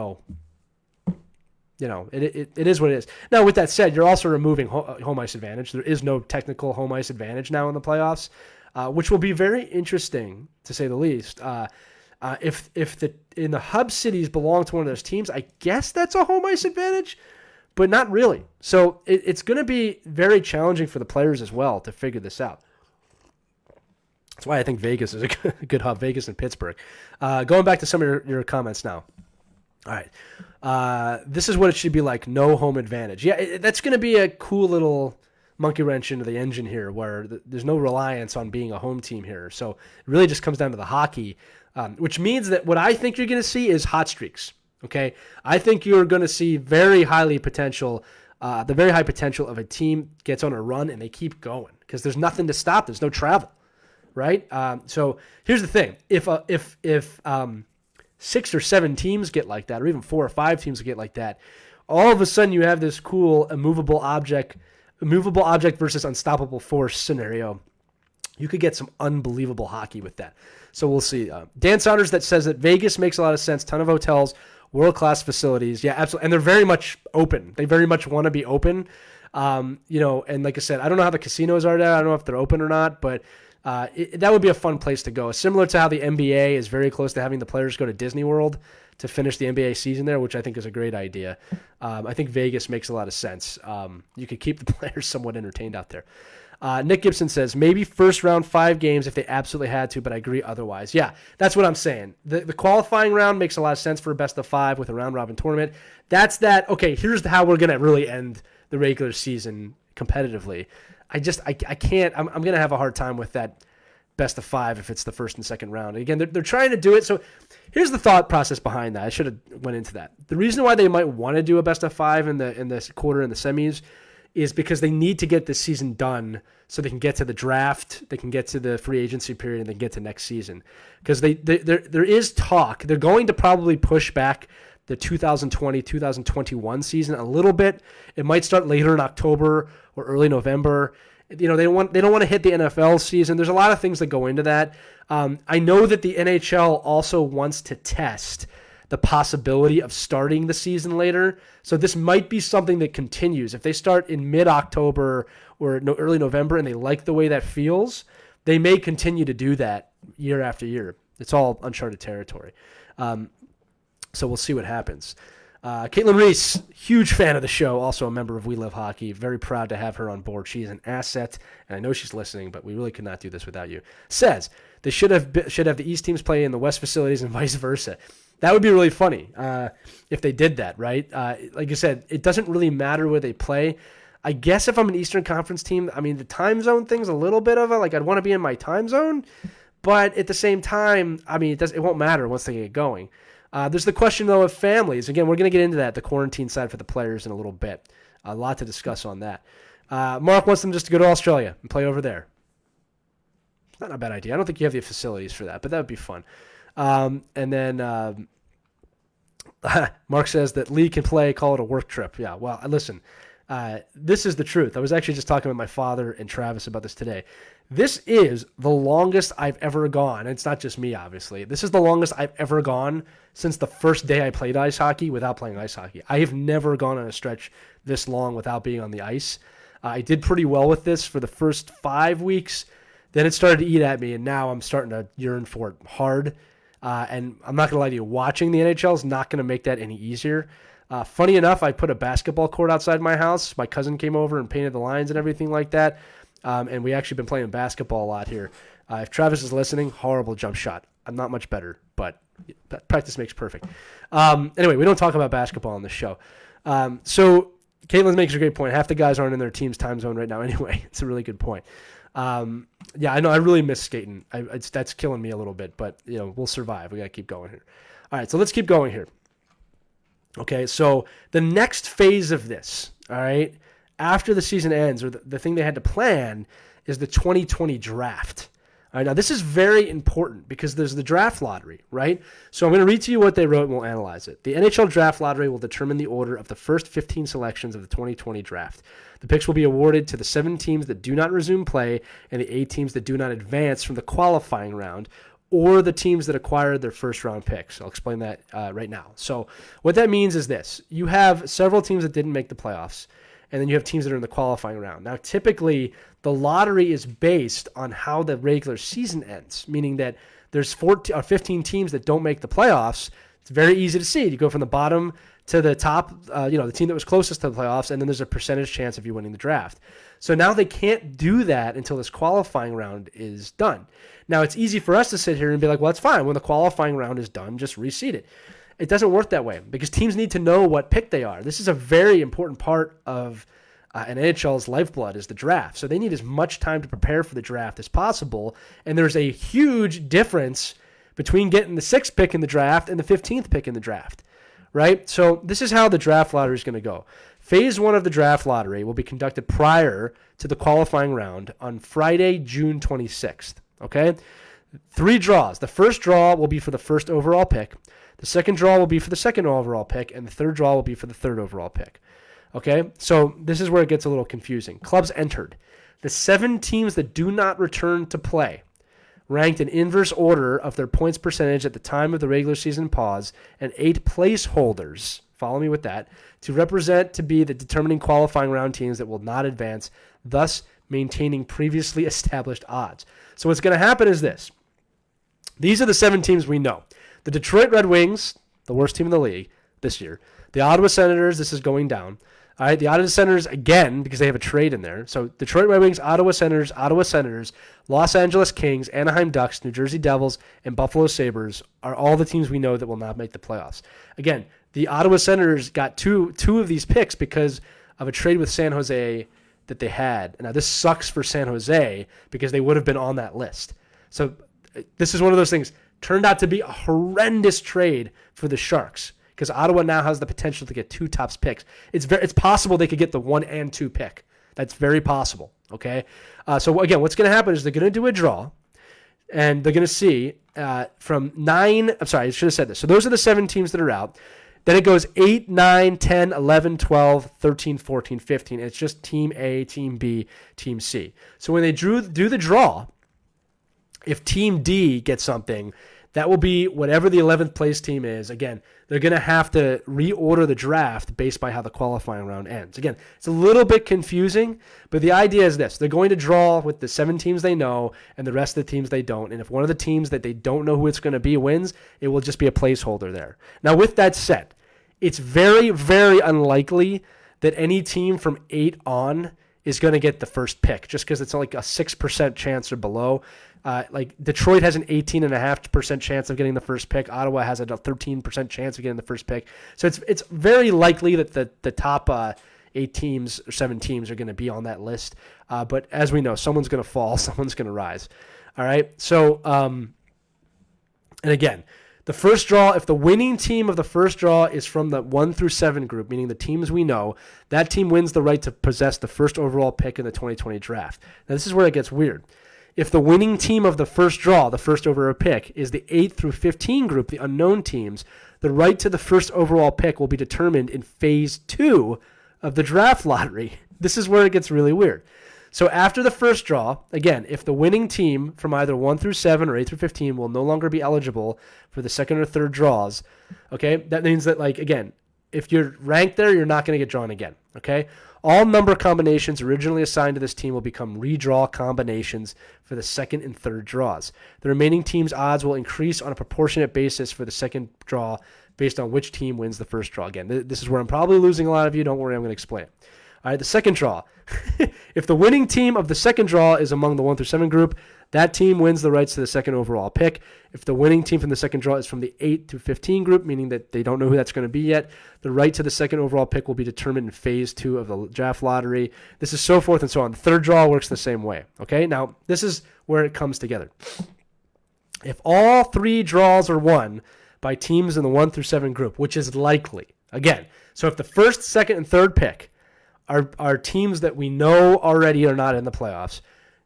is what it is. Now, with that said, you're also removing home ice advantage. There is no technical home ice advantage now in the playoffs. Which will be very interesting, to say the least. If the hub cities belong to one of those teams, I guess that's a home ice advantage, but not really. So it's going to be very challenging for the players as well to figure this out. That's why I think Vegas is a good hub, Vegas and Pittsburgh. Going back to some of your comments now. All right. This is what it should be like, no home advantage. Yeah, that's going to be a cool little monkey wrench into the engine here where there's no reliance on being a home team here. So it really just comes down to the hockey, which means that what I think you're going to see is hot streaks. Okay. I think you're going to see the very high potential of a team gets on a run and they keep going because there's nothing to stop. There's no travel. Right. So here's the thing. If 6 or 7 teams get like that, or even 4 or 5 teams get like that, all of a sudden you have this cool immovable object versus unstoppable force scenario. You could get some unbelievable hockey with that. So we'll see. Dan Saunders that says that Vegas makes a lot of sense. Ton of hotels, world-class facilities. Yeah, absolutely. And they're very much open. They very much want to be open. And like I said, I don't know how the casinos are there. I don't know if they're open or not, but that would be a fun place to go. Similar to how the NBA is very close to having the players go to Disney World to finish the NBA season there, which I think is a great idea. I think Vegas makes a lot of sense. You could keep the players somewhat entertained out there. Nick Gibson says, maybe first round 5 games if they absolutely had to, but I agree otherwise. Yeah, that's what I'm saying. The qualifying round makes a lot of sense for a best of 5 with a round-robin tournament. That's that, okay, here's how we're going to really end the regular season competitively. I can't. I'm going to have a hard time with that best of 5 if it's the first and second round. Again, they're trying to do it. So here's the thought process behind that. I should have went into that. The reason why they might want to do a best of 5 in the quarter and the semis is because they need to get this season done so they can get to the draft, they can get to the free agency period, and they can get to next season. Because there is talk. They're going to probably push back the 2020-2021 season a little bit. It might start later in October or early November. They don't want to hit the NFL season. There's a lot of things that go into that. I know that the NHL also wants to test the possibility of starting the season later. So this might be something that continues. If they start in mid-October or early November and they like the way that feels, they may continue to do that year after year. It's all uncharted territory. So we'll see what happens. Caitlin Reese, huge fan of the show, also a member of We Live Hockey. Very proud to have her on board. She is an asset, and I know she's listening, but we really could not do this without you. Says they should have the East teams play in the West facilities and vice versa. That would be really funny if they did that, right? Like you said, it doesn't really matter where they play. I guess if I'm an Eastern Conference team, I mean, the time zone thing's a little bit of I'd want to be in my time zone, but at the same time, I mean, it won't matter once they get going. There's the question, though, of families. Again, we're going to get into that, the quarantine side for the players in a little bit. A lot to discuss on that. Mark wants them just to go to Australia and play over there. Not a bad idea. I don't think you have the facilities for that, but that would be fun. And then Mark says that Lee can play, call it a work trip. Yeah, well, listen, this is the truth. I was actually just talking with my father and Travis about this today. This is the longest I've ever gone. It's not just me, obviously. This is the longest I've ever gone since the first day I played ice hockey without playing ice hockey. I have never gone on a stretch this long without being on the ice. I did pretty well with this for the first 5 weeks. Then it started to eat at me, and now I'm starting to yearn for it hard. And I'm not going to lie to you, watching the NHL is not going to make that any easier. Funny enough, I put a basketball court outside my house. My cousin came over and painted the lines and everything like that. And we actually been playing basketball a lot here. If Travis is listening, horrible jump shot. I'm not much better, but practice makes perfect. Anyway, we don't talk about basketball on this show. So Caitlin makes a great point. Half the guys aren't in their team's time zone right now anyway. It's a really good point. Yeah, I know. I really miss skating. That's killing me a little bit, but we'll survive. We got to keep going here. All right, so let's keep going here. Okay, so the next phase of this, all right, after the season ends, or the thing they had to plan, is the 2020 draft. All right, now this is very important because there's the draft lottery, right? So I'm going to read to you what they wrote and we'll analyze it. The NHL Draft Lottery will determine the order of the first 15 selections of the 2020 draft. The picks will be awarded to the 7 teams that do not resume play and the 8 teams that do not advance from the qualifying round, or the teams that acquired their first-round picks. I'll explain that right now. So what that means is this. You have several teams that didn't make the playoffs, and then you have teams that are in the qualifying round. Now, typically, the lottery is based on how the regular season ends, meaning that there's 15 teams that don't make the playoffs. It's very easy to see. You go from the bottom to the top, the team that was closest to the playoffs, and then there's a percentage chance of you winning the draft. So now they can't do that until this qualifying round is done. Now, it's easy for us to sit here and be like, well, that's fine. When the qualifying round is done, just reseed it. It doesn't work that way because teams need to know what pick they are. This is a very important part of an NHL's lifeblood is the draft. So they need as much time to prepare for the draft as possible. And there's a huge difference between getting the 6th pick in the draft and the 15th pick in the draft, right? So this is how the draft lottery is going to go. Phase 1 of the draft lottery will be conducted prior to the qualifying round on Friday, June 26th, okay? 3 draws. The first draw will be for the first overall pick. The second draw will be for the second overall pick, and the third draw will be for the third overall pick. Okay, so this is where it gets a little confusing. Clubs entered. The 7 teams that do not return to play, ranked in inverse order of their points percentage at the time of the regular season pause, and 8 placeholders, follow me with that, to represent to be the determining qualifying round teams that will not advance, thus maintaining previously established odds. So what's going to happen is this. These are the 7 teams we know. The Detroit Red Wings, the worst team in the league this year. The Ottawa Senators, this is going down. All right, the Ottawa Senators, again, because they have a trade in there. So Detroit Red Wings, Ottawa Senators, Los Angeles Kings, Anaheim Ducks, New Jersey Devils, and Buffalo Sabres are all the teams we know that will not make the playoffs. Again, the Ottawa Senators got two of these picks because of a trade with San Jose that they had. Now, this sucks for San Jose because they would have been on that list. So this is one of those things. Turned out to be a horrendous trade for the Sharks because Ottawa now has the potential to get 2 tops picks. It's possible they could get the 1 and 2 pick. That's very possible, okay? So, again, what's going to happen is they're going to do a draw, and they're going to see from 9 – I'm sorry, I should have said this. So those are the 7 teams that are out. Then it goes 8, 9, 10, 11, 12, 13, 14, 15. It's just Team A, Team B, Team C. So when they do the draw, if Team D gets something, that will be whatever the 11th place team is. Again, they're going to have to reorder the draft based by how the qualifying round ends. Again, it's a little bit confusing, but the idea is this. They're going to draw with the 7 teams they know and the rest of the teams they don't. And if one of the teams that they don't know who it's going to be wins, it will just be a placeholder there. Now, with that said, it's very, very unlikely that any team from 8 on is going to get the first pick just because it's like a 6% chance or below. Like Detroit has an 18.5% chance of getting the first pick. Ottawa has a 13% chance of getting the first pick. So it's very likely that the top 8 teams or 7 teams are going to be on that list. But as we know, someone's going to fall, someone's going to rise. All right. So, and again, the first draw, if the winning team of the first draw is from the 1 through 7 group, meaning the teams we know, that team wins the right to possess the first overall pick in the 2020 draft. Now, this is where it gets weird. If the winning team of the first draw, the first overall pick, is the 8 through 15 group, the unknown teams, the right to the first overall pick will be determined in Phase 2 of the draft lottery. This is where it gets really weird. So after the first draw, again, if the winning team from either 1 through 7 or 8 through 15 will no longer be eligible for the second or third draws, okay, that means that, like, again, if you're ranked there, you're not going to get drawn again, okay? All number combinations originally assigned to this team will become redraw combinations for the second and third draws. The remaining team's odds will increase on a proportionate basis for the second draw based on which team wins the first draw. Again, this is where I'm probably losing a lot of you. Don't worry, I'm going to explain it. All right, the second draw. If the winning team of the second draw is among the 1 through 7 group, that team wins the rights to the second overall pick. If the winning team from the second draw is from the 8 through 15 group, meaning that they don't know who that's going to be yet, the right to the second overall pick will be determined in Phase 2 of the draft lottery. This is so forth and so on. The third draw works the same way. Okay, now this is where it comes together. If all 3 draws are won by teams in the 1 through 7 group, which is likely, again, so if the first, second, and third pick are teams that we know already are not in the playoffs,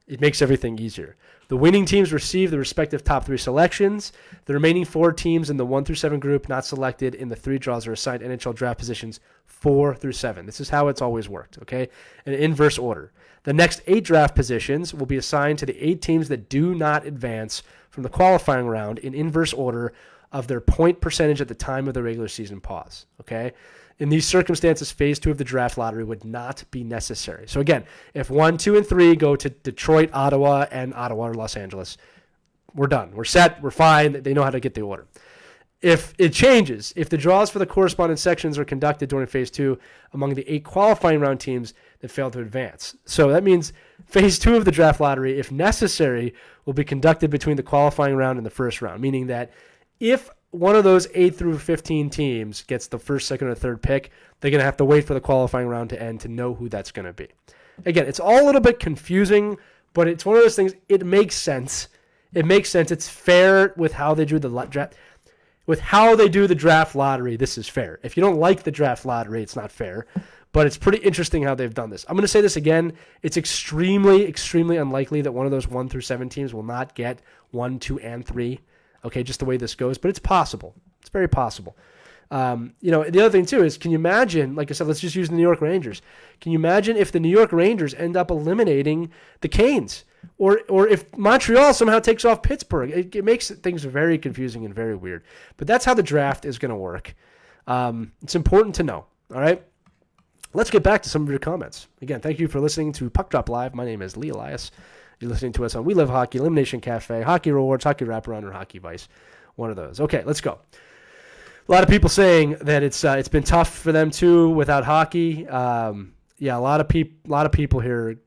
it makes everything easier. The winning teams receive the respective top 3 selections. The remaining 4 teams in the 1 through 7 group not selected in the 3 draws are assigned NHL draft positions 4 through 7. This is how it's always worked, okay? In inverse order. The next 8 draft positions will be assigned to the 8 teams that do not advance from the qualifying round in inverse order of their point percentage at the time of the regular season pause, okay? In these circumstances, Phase 2 of the draft lottery would not be necessary. So again, if 1, 2, and 3 go to Detroit, Ottawa, or Los Angeles, we're done. We're set. We're fine. They know how to get the order. If it changes, if the draws for the corresponding sections are conducted during Phase 2 among the 8 qualifying round teams that failed to advance. So that means Phase 2 of the draft lottery, if necessary, will be conducted between the qualifying round and the first round, meaning that if one of those 8 through 15 teams gets the first, second, or third pick, they're going to have to wait for the qualifying round to end to know who that's going to be. Again, it's all a little bit confusing, but it's one of those things, it makes sense. It makes sense. It's fair with how they do the draft. With how they do the draft lottery, this is fair. If you don't like the draft lottery, it's not fair. But it's pretty interesting how they've done this. I'm going to say this again. It's extremely, extremely unlikely that one of those 1 through 7 teams will not get 1, 2, and 3. Okay, just the way this goes, but it's possible. It's very possible. The other thing, too, is can you imagine, like I said, let's just use the New York Rangers. Can you imagine if the New York Rangers end up eliminating the Canes? Or if Montreal somehow takes off Pittsburgh? It makes things very confusing and very weird. But that's how the draft is going to work. It's important to know, all right? Let's get back to some of your comments. Again, thank you for listening to Puckdrop Live. My name is Lee Elias. You're listening to us on We Live Hockey, Elimination Cafe, Hockey Rewards, Hockey Wraparound, or Hockey Vice. One of those. Okay, let's go. A lot of people saying that it's been tough for them too without hockey. A lot of people here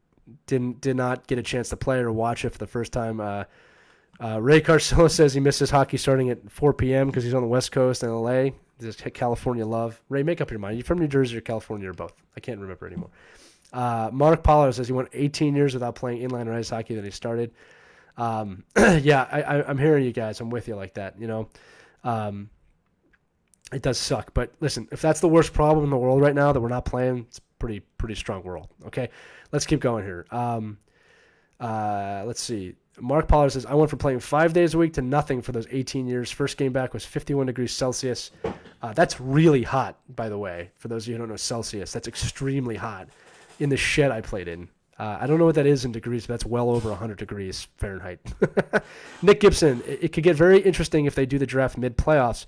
did not get a chance to play or watch it for the first time. Ray Carcillo says he misses hockey starting at 4 p.m. because he's on the West Coast in L.A. Just California love. Ray, make up your mind. You from New Jersey or California or both? I can't remember anymore. Mark Pollard says he went 18 years without playing inline or ice hockey that he started. I'm hearing you guys. I'm with you like that. It does suck. But listen, if that's the worst problem in the world right now that we're not playing, it's pretty strong world. Okay, let's keep going here. Let's see. Mark Pollard says, I went from playing 5 days a week to nothing for those 18 years. First game back was 51 degrees Celsius. That's really hot, by the way. For those of you who don't know Celsius, that's extremely hot in the shed I played in. I don't know what that is in degrees, but that's well over 100 degrees Fahrenheit. Nick Gibson, it could get very interesting if they do the draft mid-playoffs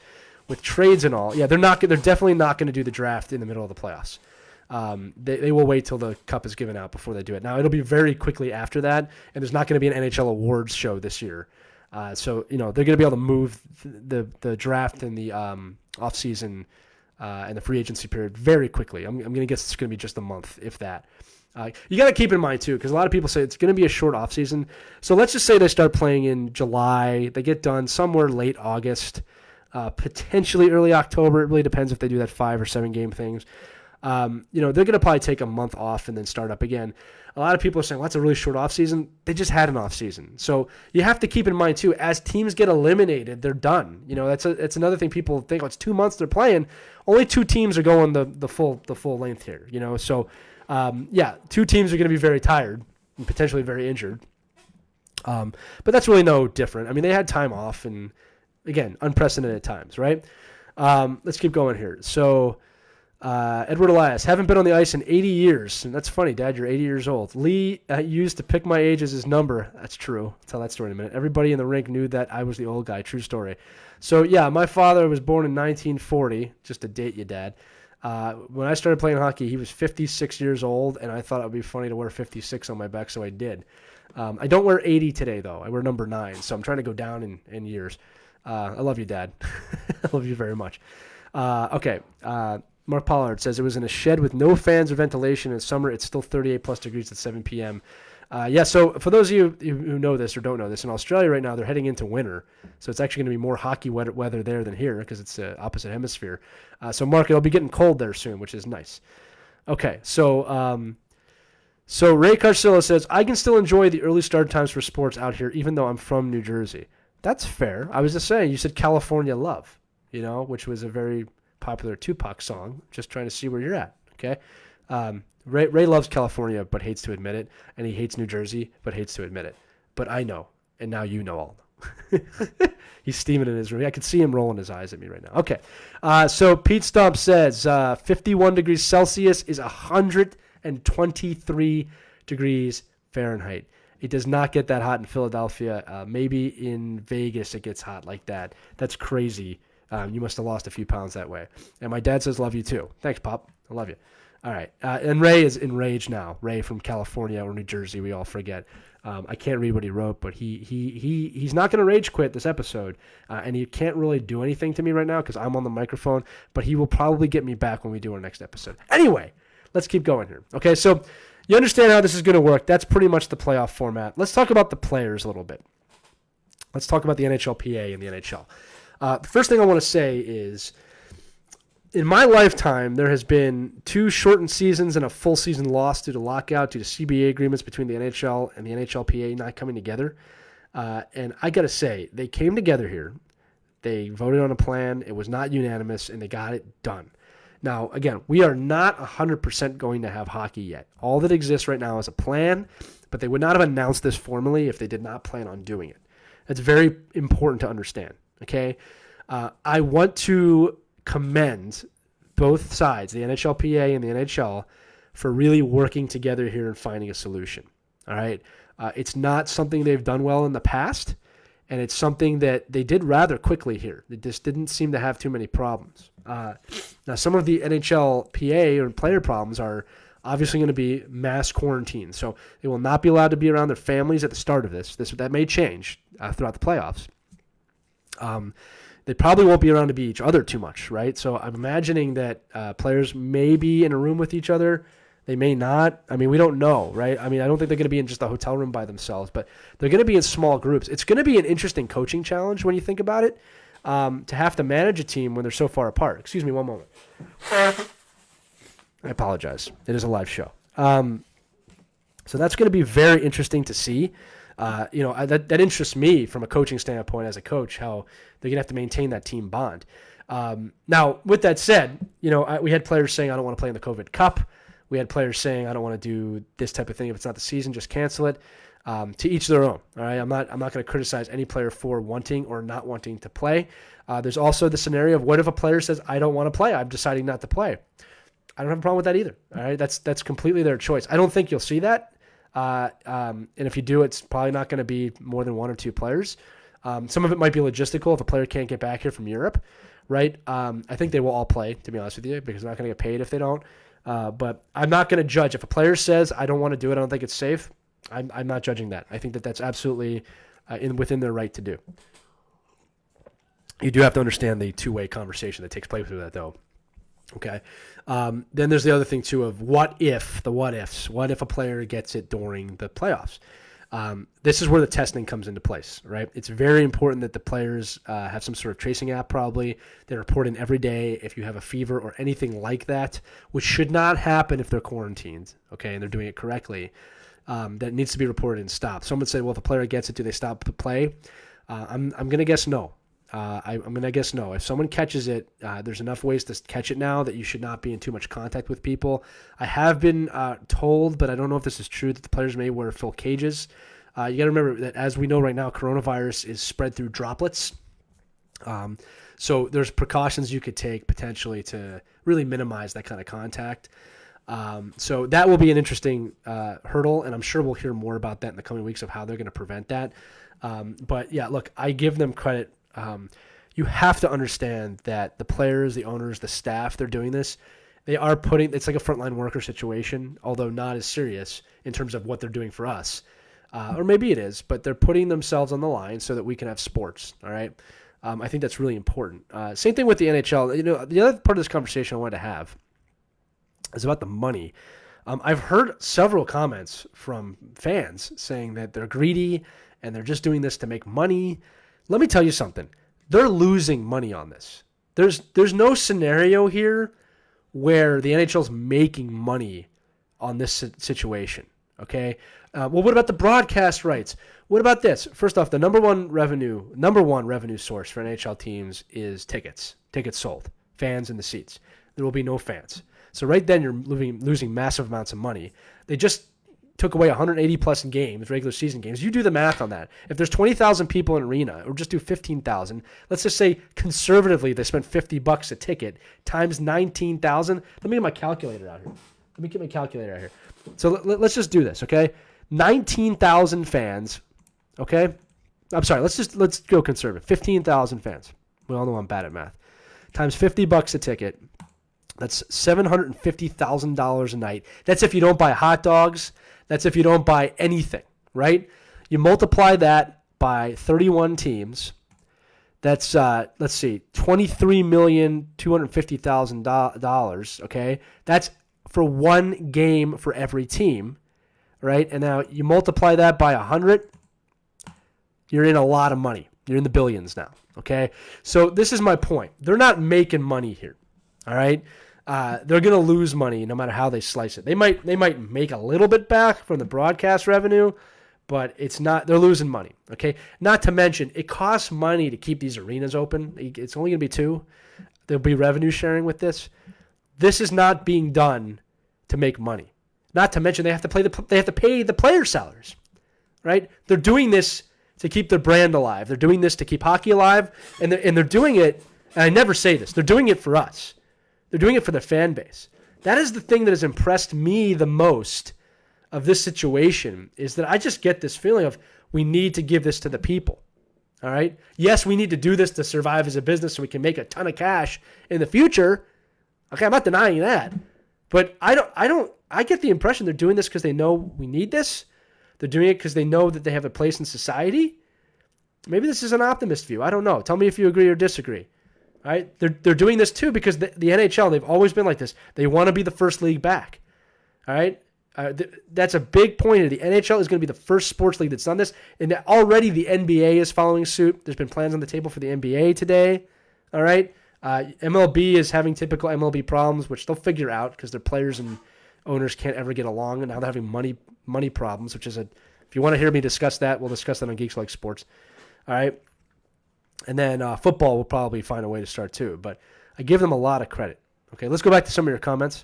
with trades and all. Yeah, they're definitely not going to do the draft in the middle of the playoffs. They will wait till the cup is given out before they do it. Now, it'll be very quickly after that, and there's not going to be an NHL Awards show this year. So, they're going to be able to move the draft and the offseason and the free agency period very quickly. I'm going to guess it's going to be just a month, if that. You got to keep in mind, too, because a lot of people say it's going to be a short offseason. So let's just say they start playing in July. They get done somewhere late August, potentially early October. It really depends if they do that 5 or 7 game things. They're going to probably take a month off and then start up again. A lot of people are saying, well, that's a really short offseason. They just had an offseason. So you have to keep in mind, too, as teams get eliminated, they're done. That's another thing people think, it's 2 months they're playing. Only 2 teams are going the full length here, So, 2 teams are going to be very tired and potentially very injured. But that's really no different. I mean, they had time off and, again, unprecedented times, right? Let's keep going here. So, Edward Elias, haven't been on the ice in 80 years. And that's funny, Dad, you're 80 years old. Lee used to pick my age as his number. That's true. I'll tell that story in a minute. Everybody in the rink knew that I was the old guy. True story. So, my father was born in 1940. Just to date you, Dad. When I started playing hockey, he was 56 years old, and I thought it would be funny to wear 56 on my back, so I did. I don't wear 80 today, though. I wear number 9, so I'm trying to go down in years. I love you, Dad. I love you very much. Okay. Mark Pollard says, it was in a shed with no fans or ventilation. In summer, it's still 38-plus degrees at 7 p.m. So for those of you who know this or don't know this, in Australia right now, they're heading into winter. So it's actually going to be more hockey weather there than here because it's the opposite hemisphere. So, Mark, it'll be getting cold there soon, which is nice. Okay, so Ray Carcillo says, I can still enjoy the early start times for sports out here, even though I'm from New Jersey. That's fair. I was just saying, you said California Love, which was a very popular Tupac song. Just trying to see where you're at, okay? Ray loves California but hates to admit it, and he hates New Jersey but hates to admit it. But I know, and now you know all. He's steaming in his room. I can see him rolling his eyes at me right now. Okay, so Pete Stump says 51 degrees Celsius is 123 degrees Fahrenheit. It does not get that hot in Philadelphia. Maybe in Vegas it gets hot like that. That's crazy. You must have lost a few pounds that way. And my dad says, love you too. Thanks, Pop. I love you. All right. And Ray is enraged now. Ray from California or New Jersey, we all forget. I can't read what he wrote, but he's not going to rage quit this episode. And he can't really do anything to me right now because I'm on the microphone, but he will probably get me back when we do our next episode. Anyway, let's keep going here. Okay, so you understand how this is going to work. That's pretty much the playoff format. Let's talk about the players a little bit. Let's talk about the NHLPA and the NHL. The first thing I want to say is, in my lifetime, there has been 2 shortened seasons and a full season lost due to lockout, due to CBA agreements between the NHL and the NHLPA not coming together. And I got to say, they came together here. They voted on a plan. It was not unanimous, and they got it done. Now, again, we are not 100% going to have hockey yet. All that exists right now is a plan, but they would not have announced this formally if they did not plan on doing it. That's very important to understand. Okay, I want to commend both sides, the NHLPA and the NHL, for really working together here and finding a solution. All right, it's not something they've done well in the past, and it's something that they did rather quickly here. They just didn't seem to have too many problems. Now, some of the NHLPA or player problems are obviously going to be mass quarantine, so they will not be allowed to be around their families at the start of this. That may change throughout the playoffs. They probably won't be around to be each other too much, right? So I'm imagining that players may be in a room with each other. They may not. I mean, we don't know, right? I mean, I don't think they're going to be in just a hotel room by themselves, but they're going to be in small groups. It's going to be an interesting coaching challenge when you think about it, to have to manage a team when they're so far apart. Excuse me one moment. I apologize. It is a live show. So that's going to be very interesting to see. That interests me from a coaching standpoint as a coach, how they're going to have to maintain that team bond. Now, with that said, we had players saying, I don't want to play in the COVID Cup. We had players saying, I don't want to do this type of thing. If it's not the season, just cancel it. To each their own. All right, I'm not going to criticize any player for wanting or not wanting to play. There's also the scenario of what if a player says, I don't want to play, I'm deciding not to play. I don't have a problem with that either. All right, that's completely their choice. I don't think you'll see that. And if you do, it's probably not going to be more than one or two players. Some of it might be logistical if a player can't get back here from Europe, right? I think they will all play, to be honest with you, because they're not going to get paid if they don't. But I'm not going to judge. If a player says, I don't want to do it, I don't think it's safe, I'm not judging that. I think that that's absolutely within their right to do. You do have to understand the two-way conversation that takes place with that, though. Okay. Then there's the other thing, too, of what ifs. What if a player gets it during the playoffs? This is where the testing comes into place, right? It's very important that the players have some sort of tracing app probably. They report in every day if you have a fever or anything like that, which should not happen if they're quarantined, okay, and they're doing it correctly. That needs to be reported and stopped. Someone said, well, if a player gets it, do they stop the play? I'm going to guess no. I'm going to guess no. If someone catches it, there's enough ways to catch it now that you should not be in too much contact with people. I have been told, but I don't know if this is true, that the players may wear full cages. You got to remember that, as we know right now, coronavirus is spread through droplets. So there's precautions you could take potentially to really minimize that kind of contact. So that will be an interesting hurdle, and I'm sure we'll hear more about that in the coming weeks of how they're going to prevent that. But yeah, look, I give them credit. You have to understand that the players, the owners, the staff, they're doing this. They are it's like a frontline worker situation, although not as serious in terms of what they're doing for us. Or maybe it is, but they're putting themselves on the line so that we can have sports. All right. I think that's really important. Same thing with the NHL. You know, the other part of this conversation I wanted to have is about the money. I've heard several comments from fans saying that they're greedy and they're just doing this to make money. Let me tell you something. They're losing money on this. There's no scenario here where the NHL is making money on this situation. Okay. Well, what about the broadcast rights? What about this? First off, the number one revenue source for NHL teams is tickets sold, fans in the seats. There will be no fans. So right then you're losing massive amounts of money. They just took away 180 plus games, regular season games. You do the math on that. If there's 20,000 people in an arena, or just do 15,000, let's just say conservatively they spent $50 a ticket times 19,000. Let me get my calculator out here. So let's just do this, okay? 19,000 fans, okay? I'm sorry, let's go conservative. 15,000 fans. We all know I'm bad at math. Times $50 a ticket. That's $750,000 a night. That's if you don't buy hot dogs. That's if you don't buy anything, right? You multiply that by 31 teams. That's, let's see, $23,250,000, okay? That's for one game for every team, right? And now you multiply that by 100, you're in a lot of money. You're in the billions now, okay? So this is my point. They're not making money here, all right? They're going to lose money no matter how they slice it. They might make a little bit back from the broadcast revenue, but it's not. They're losing money. Okay. Not to mention, it costs money to keep these arenas open. It's only going to be 2. There'll be revenue sharing with this. This is not being done to make money. Not to mention they have to pay the player salaries, right? They're doing this to keep their brand alive. They're doing this to keep hockey alive, and they're doing it. And I never say this. They're doing it for us. They're doing it for their fan base. That is the thing that has impressed me the most of this situation, is that I just get this feeling of we need to give this to the people. All right? Yes, we need to do this to survive as a business so we can make a ton of cash in the future. Okay, I'm not denying that. But I get the impression they're doing this because they know we need this. They're doing it because they know that they have a place in society. Maybe this is an optimist view. I don't know. Tell me if you agree or disagree. All right, they're doing this too because the NHL, they've always been like this. They want to be the first league back. All right, that's a big point here. The NHL is going to be the first sports league that's done this, and already the NBA is following suit. There's been plans on the table for the NBA today. All right, MLB is having typical MLB problems, which they'll figure out because their players and owners can't ever get along, and now they're having money problems. Which is if you want to hear me discuss that, we'll discuss that on Geeks Like Sports. All right. And then football will probably find a way to start too. But I give them a lot of credit. Okay, let's go back to some of your comments.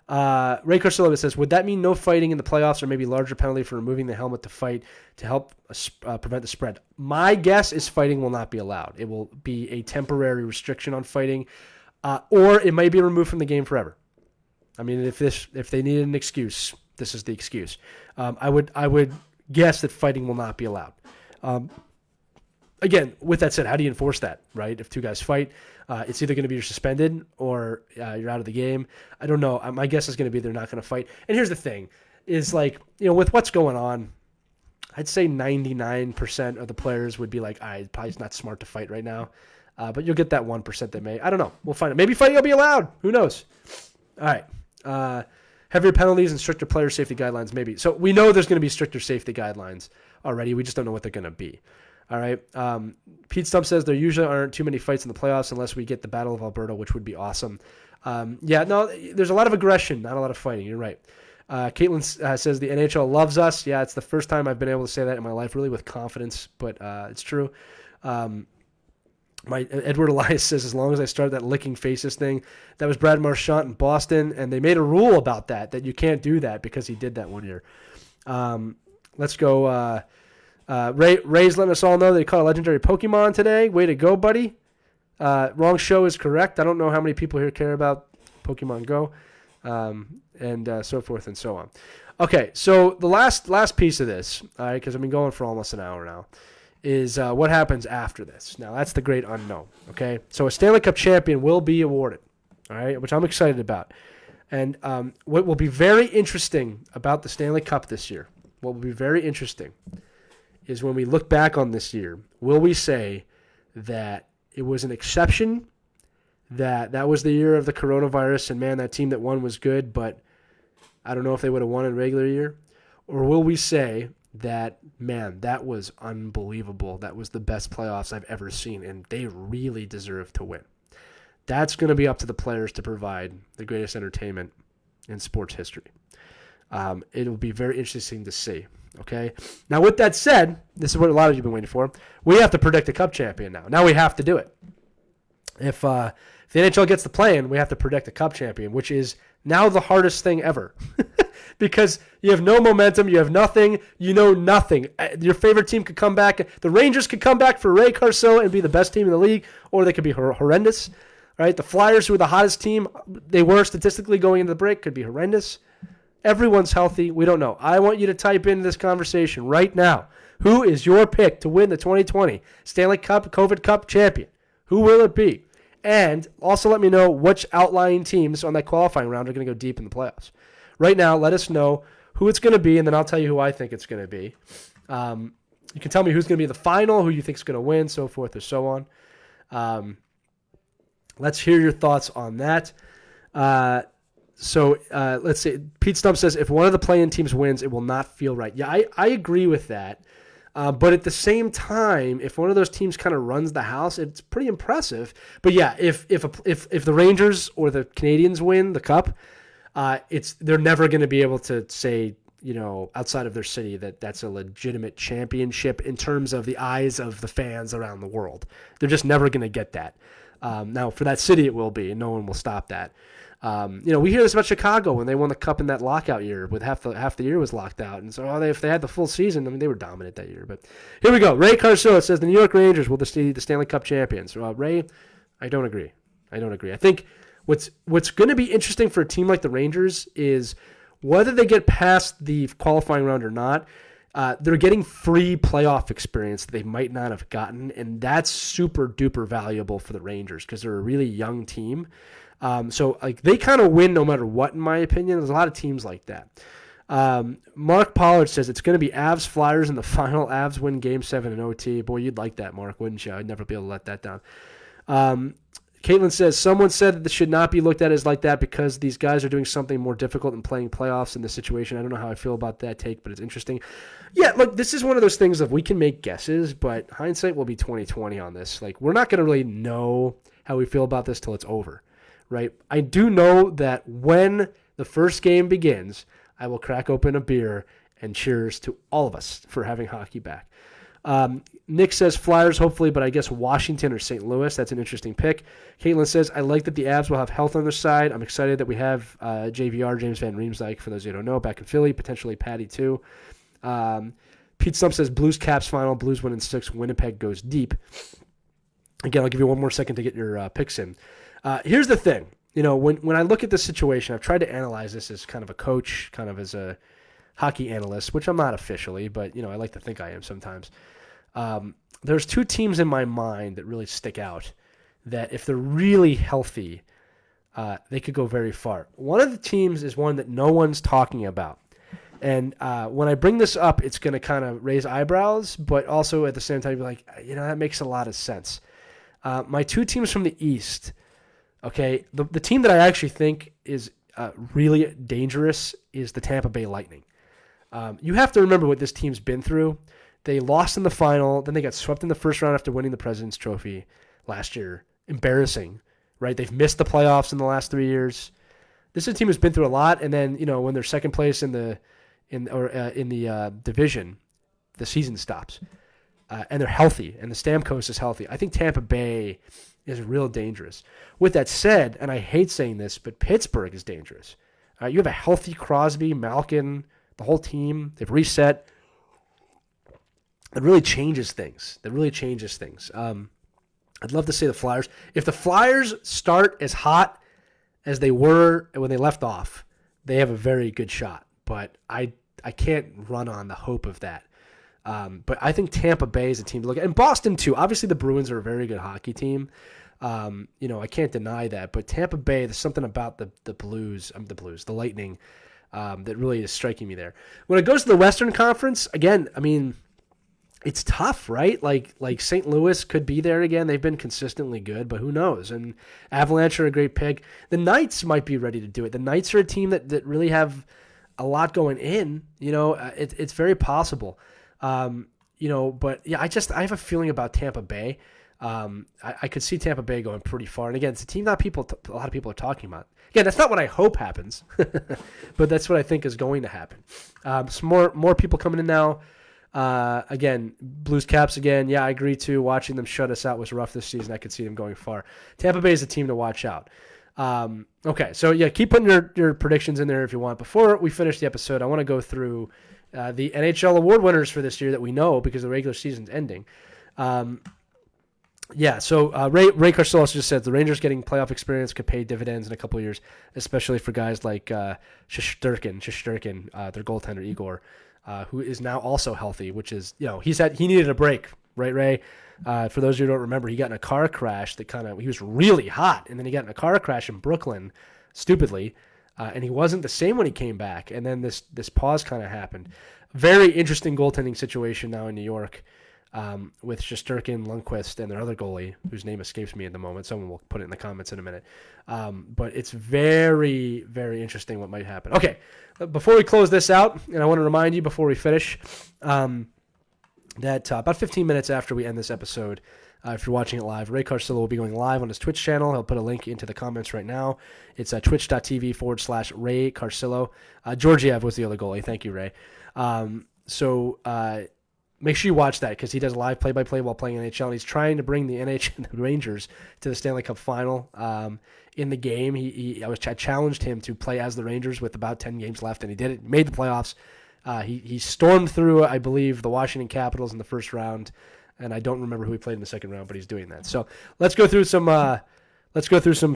Ray Carcillo says, would that mean no fighting in the playoffs or maybe larger penalty for removing the helmet to fight to help prevent the spread? My guess is fighting will not be allowed. It will be a temporary restriction on fighting, or it may be removed from the game forever. I mean, if they needed an excuse, this is the excuse. I would guess that fighting will not be allowed. Again, with that said, how do you enforce that, right? If two guys fight, it's either going to be you're suspended or you're out of the game. I don't know. My guess is going to be they're not going to fight. And here's the thing, is like, with what's going on, I'd say 99% of the players would be like, probably it's not smart to fight right now. But you'll get that 1% that may. I don't know. We'll find it. Maybe fighting will be allowed. Who knows? All right. Heavier penalties and stricter player safety guidelines, maybe. So we know there's going to be stricter safety guidelines already. We just don't know what they're going to be. All right. Pete Stump says there usually aren't too many fights in the playoffs unless we get the Battle of Alberta, which would be awesome. There's a lot of aggression, not a lot of fighting. You're right. Caitlin says the NHL loves us. Yeah, it's the first time I've been able to say that in my life, really with confidence, but it's true. My Edward Elias says, as long as I start that licking faces thing, that was Brad Marchand in Boston, and they made a rule about that you can't do that because he did that one year. Let's go. Ray's letting us all know that he caught a legendary Pokemon today. Way to go, buddy. Wrong show is correct. I don't know how many people here care about Pokemon Go, and so forth and so on. Okay, so the last piece of this, all right, because I've been going for almost an hour now, is what happens after this. Now, that's the great unknown, okay? So a Stanley Cup champion will be awarded, all right, which I'm excited about. And what will be very interesting about the Stanley Cup this year, what will be very interesting is when we look back on this year, will we say that it was an exception, that was the year of the coronavirus, and man, that team that won was good, but I don't know if they would have won in a regular year? Or will we say that, man, that was unbelievable. That was the best playoffs I've ever seen, and they really deserve to win. That's going to be up to the players to provide the greatest entertainment in sports history. It'll be very interesting to see. Okay. Now, with that said, this is what a lot of you have been waiting for. We have to predict a Cup champion now. Now we have to do it. If the NHL gets the play-in, we have to predict a Cup champion, which is now the hardest thing ever. Because you have no momentum, you have nothing, you know nothing. Your favorite team could come back. The Rangers could come back for Ray Carcillo and be the best team in the league, or they could be horrendous. Right? The Flyers, who are the hottest team, they were statistically going into the break, could be horrendous. Everyone's healthy. We don't know. I want you to type into this conversation right now. Who is your pick to win the 2020 Stanley Cup COVID Cup champion? Who will it be? And also let me know which outlying teams on that qualifying round are going to go deep in the playoffs. Right now, let us know who it's going to be, and then I'll tell you who I think it's going to be. You can tell me who's going to be in the final, who you think is going to win, so forth or so on. Let's hear your thoughts on that. So let's see. Pete Stump says, if one of the play-in teams wins, it will not feel right. Yeah, I agree with that. But at the same time, if one of those teams kind of runs the house, it's pretty impressive. But yeah, if the Rangers or the Canadians win the Cup, they're never going to be able to say, outside of their city that that's a legitimate championship in terms of the eyes of the fans around the world. They're just never going to get that. Now, for that city, it will be, and no one will stop that. We hear this about Chicago when they won the Cup in that lockout year, with half the year was locked out, and so if they had the full season, I mean, they were dominant that year. But here we go. Ray Carcillo says the New York Rangers will be the Stanley Cup champions. Ray, I don't agree. I think what's going to be interesting for a team like the Rangers is whether they get past the qualifying round or not. They're getting free playoff experience that they might not have gotten, and that's super duper valuable for the Rangers because they're a really young team. So they kind of win no matter what, in my opinion. There's a lot of teams like that. Mark Pollard says it's going to be Avs Flyers in the final. Avs win Game 7 in OT. Boy, you'd like that, Mark, wouldn't you? I'd never be able to let that down. Caitlin says, someone said that this should not be looked at as like that because these guys are doing something more difficult than playing playoffs in this situation. I don't know how I feel about that take, but it's interesting. Yeah, look, this is one of those things that we can make guesses, but hindsight will be 20/20 on this. We're not going to really know how we feel about this till it's over, right? I do know that when the first game begins, I will crack open a beer and cheers to all of us for having hockey back. Nick says Flyers, hopefully, but I guess Washington or St. Louis. That's an interesting pick. Caitlin says, I like that the Avs will have health on their side. I'm excited that we have JVR, James Van Riemsdyk, for those who don't know, back in Philly, potentially Patty too. Pete Stump says Blues Caps final, Blues win in 6, Winnipeg goes deep. Again, I'll give you one more second to get your picks in. Here's the thing. When I look at this situation, I've tried to analyze this as kind of a coach, kind of as a hockey analyst, which I'm not officially, but I like to think I am sometimes. There's 2 teams in my mind that really stick out that if they're really healthy, they could go very far. One of the teams is one that no one's talking about. And when I bring this up, it's going to kind of raise eyebrows, but also at the same time be like, that makes a lot of sense. My 2 teams from the East, okay, the team that I actually think is really dangerous is the Tampa Bay Lightning. You have to remember what this team's been through. They lost in the final, then they got swept in the first round after winning the President's Trophy last year. Embarrassing, right? They've missed the playoffs in the last 3 years. This is a team who's been through a lot, and then when they're second place in the division, the season stops, and they're healthy, and the Stamkos is healthy. I think Tampa Bay is real dangerous. With that said, and I hate saying this, but Pittsburgh is dangerous. You have a healthy Crosby, Malkin, the whole team. They've reset. It really changes things. I'd love to say the Flyers. If the Flyers start as hot as they were when they left off, they have a very good shot. But I can't run on the hope of that. But I think Tampa Bay is a team to look at. And Boston, too. Obviously, the Bruins are a very good hockey team. I can't deny that. But Tampa Bay, there's something about the Lightning, that really is striking me there. When it goes to the Western Conference, again, it's tough, right? Like St. Louis could be there again. They've been consistently good, but who knows? And Avalanche are a great pick. The Knights might be ready to do it. The Knights are a team that really have a lot going in. It's very possible. But yeah, I have a feeling about Tampa Bay. I could see Tampa Bay going pretty far. And again, it's a team a lot of people are talking about. Again, that's not what I hope happens, but that's what I think is going to happen. Some more people coming in now. Again, Blues Caps again. Yeah, I agree too. Watching them shut us out was rough this season. I could see them going far. Tampa Bay is a team to watch out. Okay, so yeah, keep putting your predictions in there if you want. Before we finish the episode, I want to go through the NHL Award winners for this year that we know because the regular season's ending. So Ray Carcelos just said the Rangers getting playoff experience could pay dividends in a couple of years, especially for guys like Shesterkin, their goaltender Igor, who is now also healthy, which is, he needed a break, right, Ray? For those who don't remember, he got in a car crash he was really hot, and then he got in a car crash in Brooklyn, stupidly, and he wasn't the same when he came back, and then this pause kind of happened. Very interesting goaltending situation now in New York. With Shesterkin, Lundqvist, and their other goalie, whose name escapes me at the moment. Someone will put it in the comments in a minute. But it's very, very interesting what might happen. Okay, before we close this out, and I want to remind you before we finish that about 15 minutes after we end this episode, if you're watching it live, Ray Carcillo will be going live on his Twitch channel. He'll put a link into the comments right now. It's twitch.tv/Ray Carcillo. Georgiev was the other goalie. Thank you, Ray. Make sure you watch that because he does live play-by-play while playing NHL, and he's trying to bring the Rangers to the Stanley Cup final. In the game, I challenged him to play as the Rangers with about 10 games left, and he did it. Made the playoffs. He stormed through, I believe, the Washington Capitals in the first round, and I don't remember who he played in the second round, but he's doing that. So let's go through some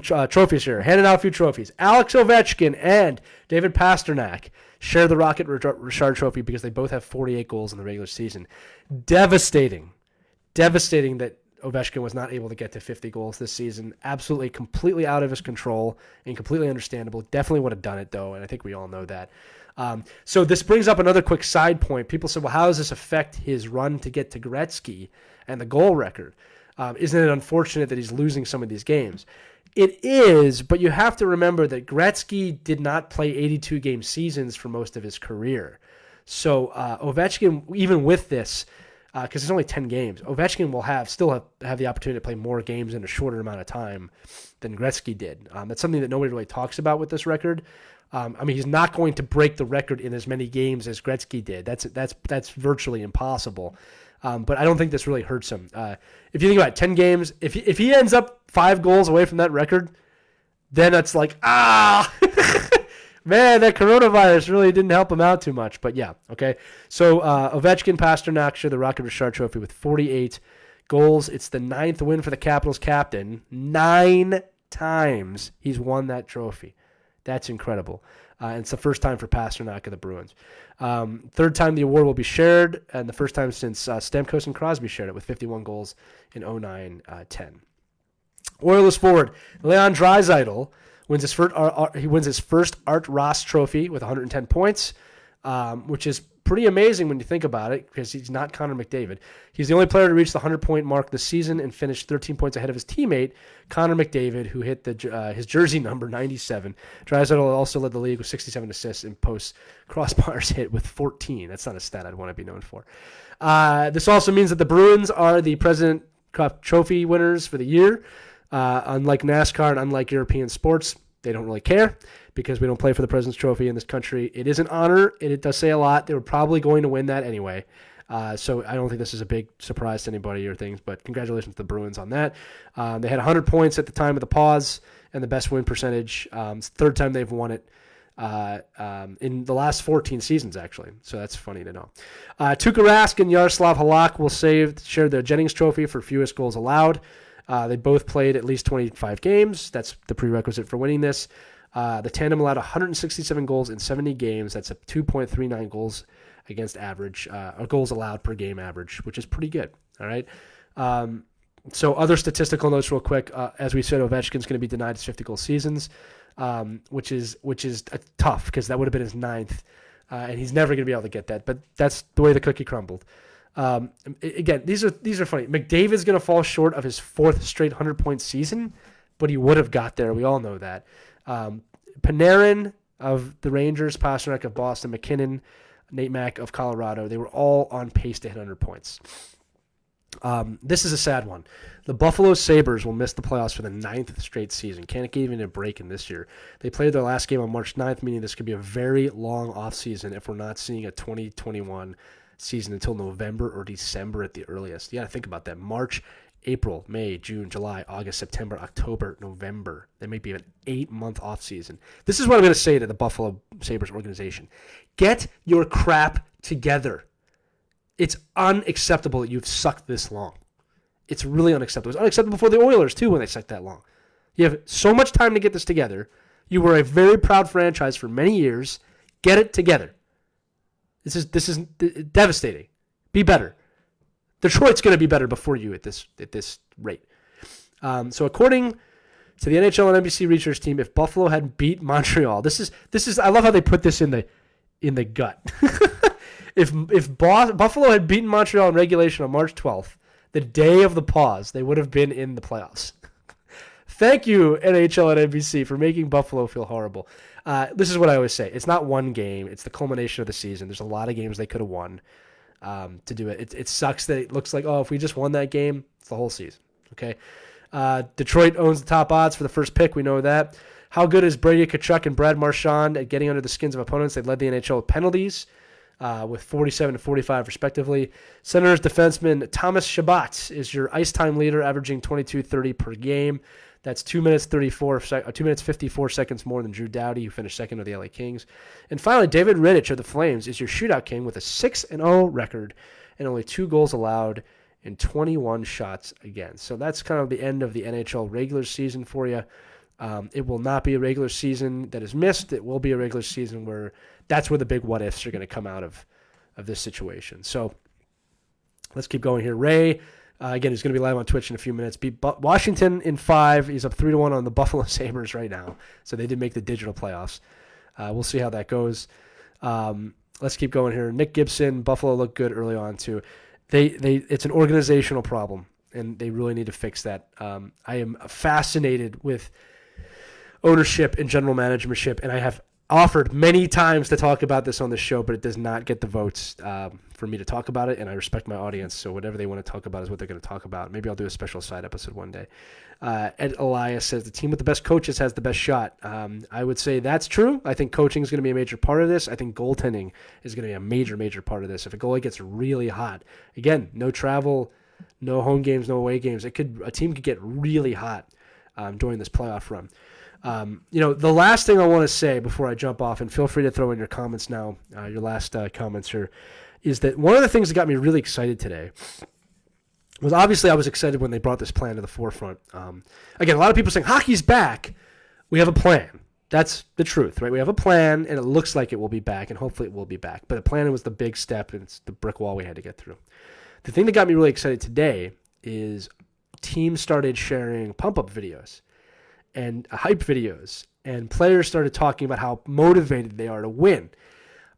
trophies here. Handing out a few trophies. Alex Ovechkin and David Pasternak share the Rocket Richard Trophy because they both have 48 goals in the regular season. Devastating that Ovechkin was not able to get to 50 goals this season. Absolutely, completely out of his control and completely understandable. Definitely would have done it, though, and I think we all know that. So this brings up another quick side point. People said, well, how does this affect his run to get to Gretzky and the goal record? Isn't it unfortunate that he's losing some of these games? It is, but you have to remember that Gretzky did not play 82-game seasons for most of his career. So Ovechkin, even with this, because it's only 10 games, Ovechkin will still have the opportunity to play more games in a shorter amount of time than Gretzky did. That's something that nobody really talks about with this record. He's not going to break the record in as many games as Gretzky did. That's virtually impossible. But I don't think this really hurts him. If you think about it, 10 games, if he ends up 5 goals away from that record, then it's like, man, that coronavirus really didn't help him out too much. But yeah, okay. So Ovechkin, Pasternak share the Rocket Richard Trophy with 48 goals. It's the 9th win for the Capitals captain. 9 times he's won that trophy. That's incredible. And it's the first time for Pasternak of the Bruins. Third time the award will be shared, and the first time since Stamkos and Crosby shared it with 51 goals in 09-10. Oilers forward Leon Draisaitl wins his first Art Ross Trophy with 110 points, which is pretty amazing when you think about it, because he's not Connor McDavid. He's the only player to reach the 100-point mark this season and finished 13 points ahead of his teammate, Connor McDavid, who hit his jersey number 97. Draisaitl also led the league with 67 assists and posts crossbars hit with 14. That's not a stat I'd want to be known for. This also means that the Bruins are the President Cup Trophy winners for the year. Unlike NASCAR and unlike European sports, they don't really care because we don't play for the President's Trophy in this country. It is an honor, and it does say a lot. They were probably going to win that anyway. So I don't think this is a big surprise to anybody or things, but congratulations to the Bruins on that. They had 100 points at the time of the pause and the best win percentage. It's the third time they've won it in the last 14 seasons, actually. So that's funny to know. Tuukka Rask and Yaroslav Halak will share the Jennings Trophy for fewest goals allowed. They both played at least 25 games. That's the prerequisite for winning this. The tandem allowed 167 goals in 70 games. That's a 2.39 goals against average, or goals allowed per game average, which is pretty good. All right. So other statistical notes real quick. As we said, Ovechkin's going to be denied his 50-goal seasons, which is tough because that would have been his 9th, and he's never going to be able to get that. But that's the way the cookie crumbled. Again, these are funny. McDavid's going to fall short of his 4th straight 100-point season, but he would have got there. We all know that. Panarin of the Rangers, Pasternak of Boston, McKinnon, Nate Mack of Colorado, they were all on pace to hit 100 points. This is a sad one. The Buffalo Sabres will miss the playoffs for the 9th straight season. Can't get even a break in this year. They played their last game on March 9th, meaning this could be a very long offseason if we're not seeing a 2021 season until November or December at the earliest. You got to think about that. March, April, May, June, July, August, September, October, November. There may be an 8-month offseason. This is what I'm going to say to the Buffalo Sabres organization. Get your crap together. It's unacceptable that you've sucked this long. It's really unacceptable. It's unacceptable for the Oilers, too, when they sucked that long. You have so much time to get this together. You were a very proud franchise for many years. Get it together. This is devastating. Be better. Detroit's going to be better before you at this rate. So according to the NHL and NBC research team, if Buffalo had beat Montreal, this is I love how they put this in the gut. If Buffalo had beaten Montreal in regulation on March 12th, the day of the pause, they would have been in the playoffs. Thank you, NHL and NBC, for making Buffalo feel horrible. This is what I always say. It's not one game. It's the culmination of the season. There's a lot of games they could have won to do it. It sucks that it looks like, if we just won that game, it's the whole season. Okay. Detroit owns the top odds for the first pick. We know that. How good is Brady Tkachuk and Brad Marchand at getting under the skins of opponents? They led the NHL with penalties with 47 to 45 respectively. Senators defenseman Thomas Chabot is your ice time leader, averaging 22:30 per game. That's 2 minutes 54 seconds more than Drew Doughty, who finished second of the LA Kings. And finally, David Rittich of the Flames is your shootout king with a 6-0 record and only 2 goals allowed in 21 shots against. So that's kind of the end of the NHL regular season for you. It will not be a regular season that is missed. It will be a regular season where that's where the big what-ifs are going to come out of this situation. So let's keep going here. Ray, again, he's going to be live on Twitch in a few minutes. Beat Washington in 5. He's up 3-1 on the Buffalo Sabres right now. So they did make the digital playoffs. We'll see how that goes. Let's keep going here. Nick Gibson, Buffalo looked good early on too. It's an organizational problem, and they really need to fix that. I am fascinated with ownership and general managementship, and I have offered many times to talk about this on the show, but it does not get the votes for me to talk about it, and I respect my audience, so whatever they want to talk about is what they're going to talk about. Maybe I'll do a special side episode one day. Ed Elias says the team with the best coaches has the best shot. I would say that's true. I think coaching is going to be a major part of this. I think goaltending is going to be a major, major part of this. If a goalie gets really hot, again, no travel, no home games, no away games, a team could get really hot during this playoff run. The last thing I want to say before I jump off, and feel free to throw in your comments now, your last comments here, is that one of the things that got me really excited today was obviously I was excited when they brought this plan to the forefront. Again, a lot of people saying, hockey's back. We have a plan. That's the truth, right? We have a plan, and it looks like it will be back, and hopefully it will be back. But the plan was the big step, and it's the brick wall we had to get through. The thing that got me really excited today is teams started sharing pump-up videos and hype videos, and players started talking about how motivated they are to win.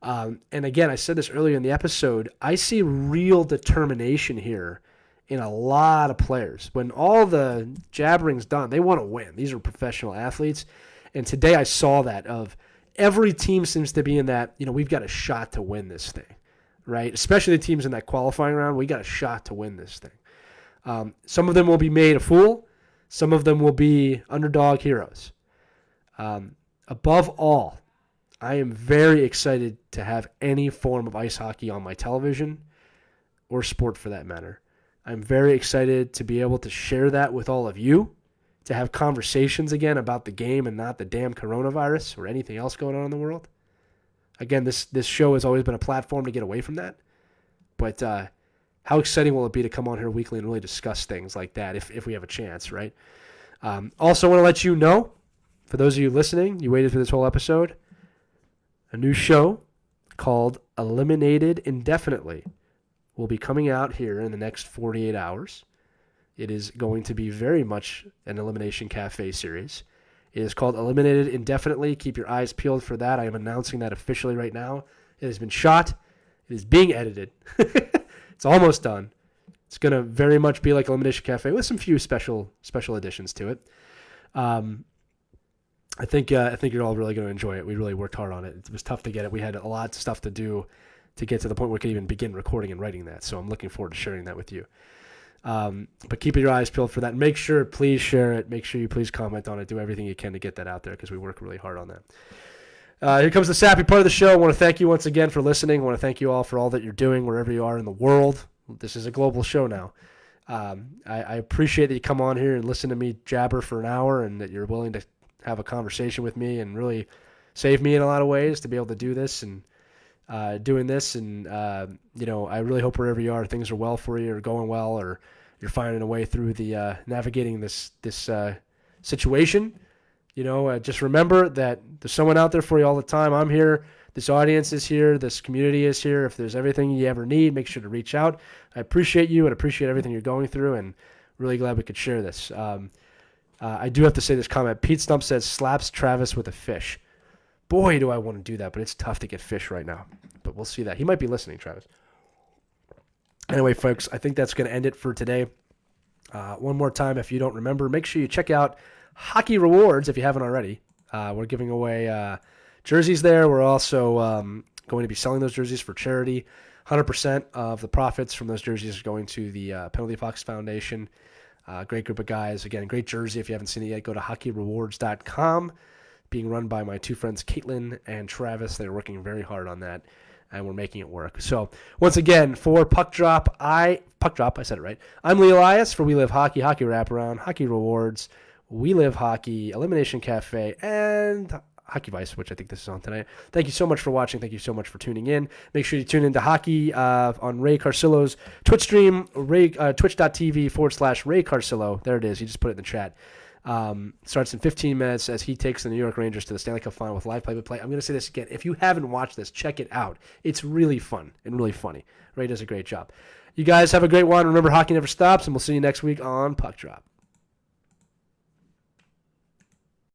And again, I said this earlier in the episode, I see real determination here in a lot of players. When all the jabbering's done, they want to win. These are professional athletes. And today I saw that of every team seems to be in that, we've got a shot to win this thing, right? Especially the teams in that qualifying round, we got a shot to win this thing. Some of them will be made a fool. Some of them will be underdog heroes. Above all, I am very excited to have any form of ice hockey on my television, or sport for that matter. I'm very excited to be able to share that with all of you, to have conversations again about the game and not the damn coronavirus or anything else going on in the world. Again, this show has always been a platform to get away from that. But how exciting will it be to come on here weekly and really discuss things like that if we have a chance, right? Also want to let you know, for those of you listening, you waited for this whole episode, a new show called Eliminated Indefinitely will be coming out here in the next 48 hours. It is going to be very much an Elimination Cafe series. It is called Eliminated Indefinitely. Keep your eyes peeled for that. I am announcing that officially right now. It has been shot. It is being edited. It's almost done. It's going to very much be like Elimination Cafe with some few special additions to it. I think you're all really going to enjoy it. We really worked hard on it. It was tough to get it. We had a lot of stuff to do to get to the point where we could even begin recording and writing that. So I'm looking forward to sharing that with you. But keep your eyes peeled for that. Make sure, please share it. Make sure you please comment on it. Do everything you can to get that out there because we work really hard on that. Here comes the sappy part of the show. I want to thank you once again for listening. I want to thank you all for all that you're doing wherever you are in the world. This is a global show now. I appreciate that you come on here and listen to me jabber for an hour and that you're willing to have a conversation with me and really save me in a lot of ways to be able to do this and doing this. And, I really hope wherever you are, things are well for you or going well or you're finding a way through the navigating this situation. Just remember that there's someone out there for you all the time. I'm here. This audience is here. This community is here. If there's everything you ever need, make sure to reach out. I appreciate you and appreciate everything you're going through and really glad we could share this. I do have to say this comment. Pete Stump says, slaps Travis with a fish. Boy, do I want to do that, but it's tough to get fish right now. But we'll see that. He might be listening, Travis. Anyway, folks, I think that's going to end it for today. One more time, if you don't remember, make sure you check out Hockey Rewards if you haven't already. We're giving away jerseys there. We're also going to be selling those jerseys for charity. 100% of the profits from those jerseys are going to the Penalty Fox Foundation. Great group of guys. Again, great jersey. If you haven't seen it yet, go to hockeyrewards.com. Being run by my two friends, Caitlin and Travis. They're working very hard on that, and we're making it work. So, once again, for Puckdrop, I said it right. I'm Lee Elias for We Live Hockey, Hockey Wraparound, Hockey Rewards, We Live Hockey, Elimination Cafe, and Hockey Vice, which I think this is on tonight. Thank you so much for watching. Thank you so much for tuning in. Make sure you tune into hockey on Ray Carcillo's Twitch stream, twitch.tv/Ray Carcillo. There it is. You just put it in the chat. Starts in 15 minutes as he takes the New York Rangers to the Stanley Cup Final with live play-by-play. I'm going to say this again. If you haven't watched this, check it out. It's really fun and really funny. Ray does a great job. You guys have a great one. Remember, hockey never stops, and we'll see you next week on Puck Drop.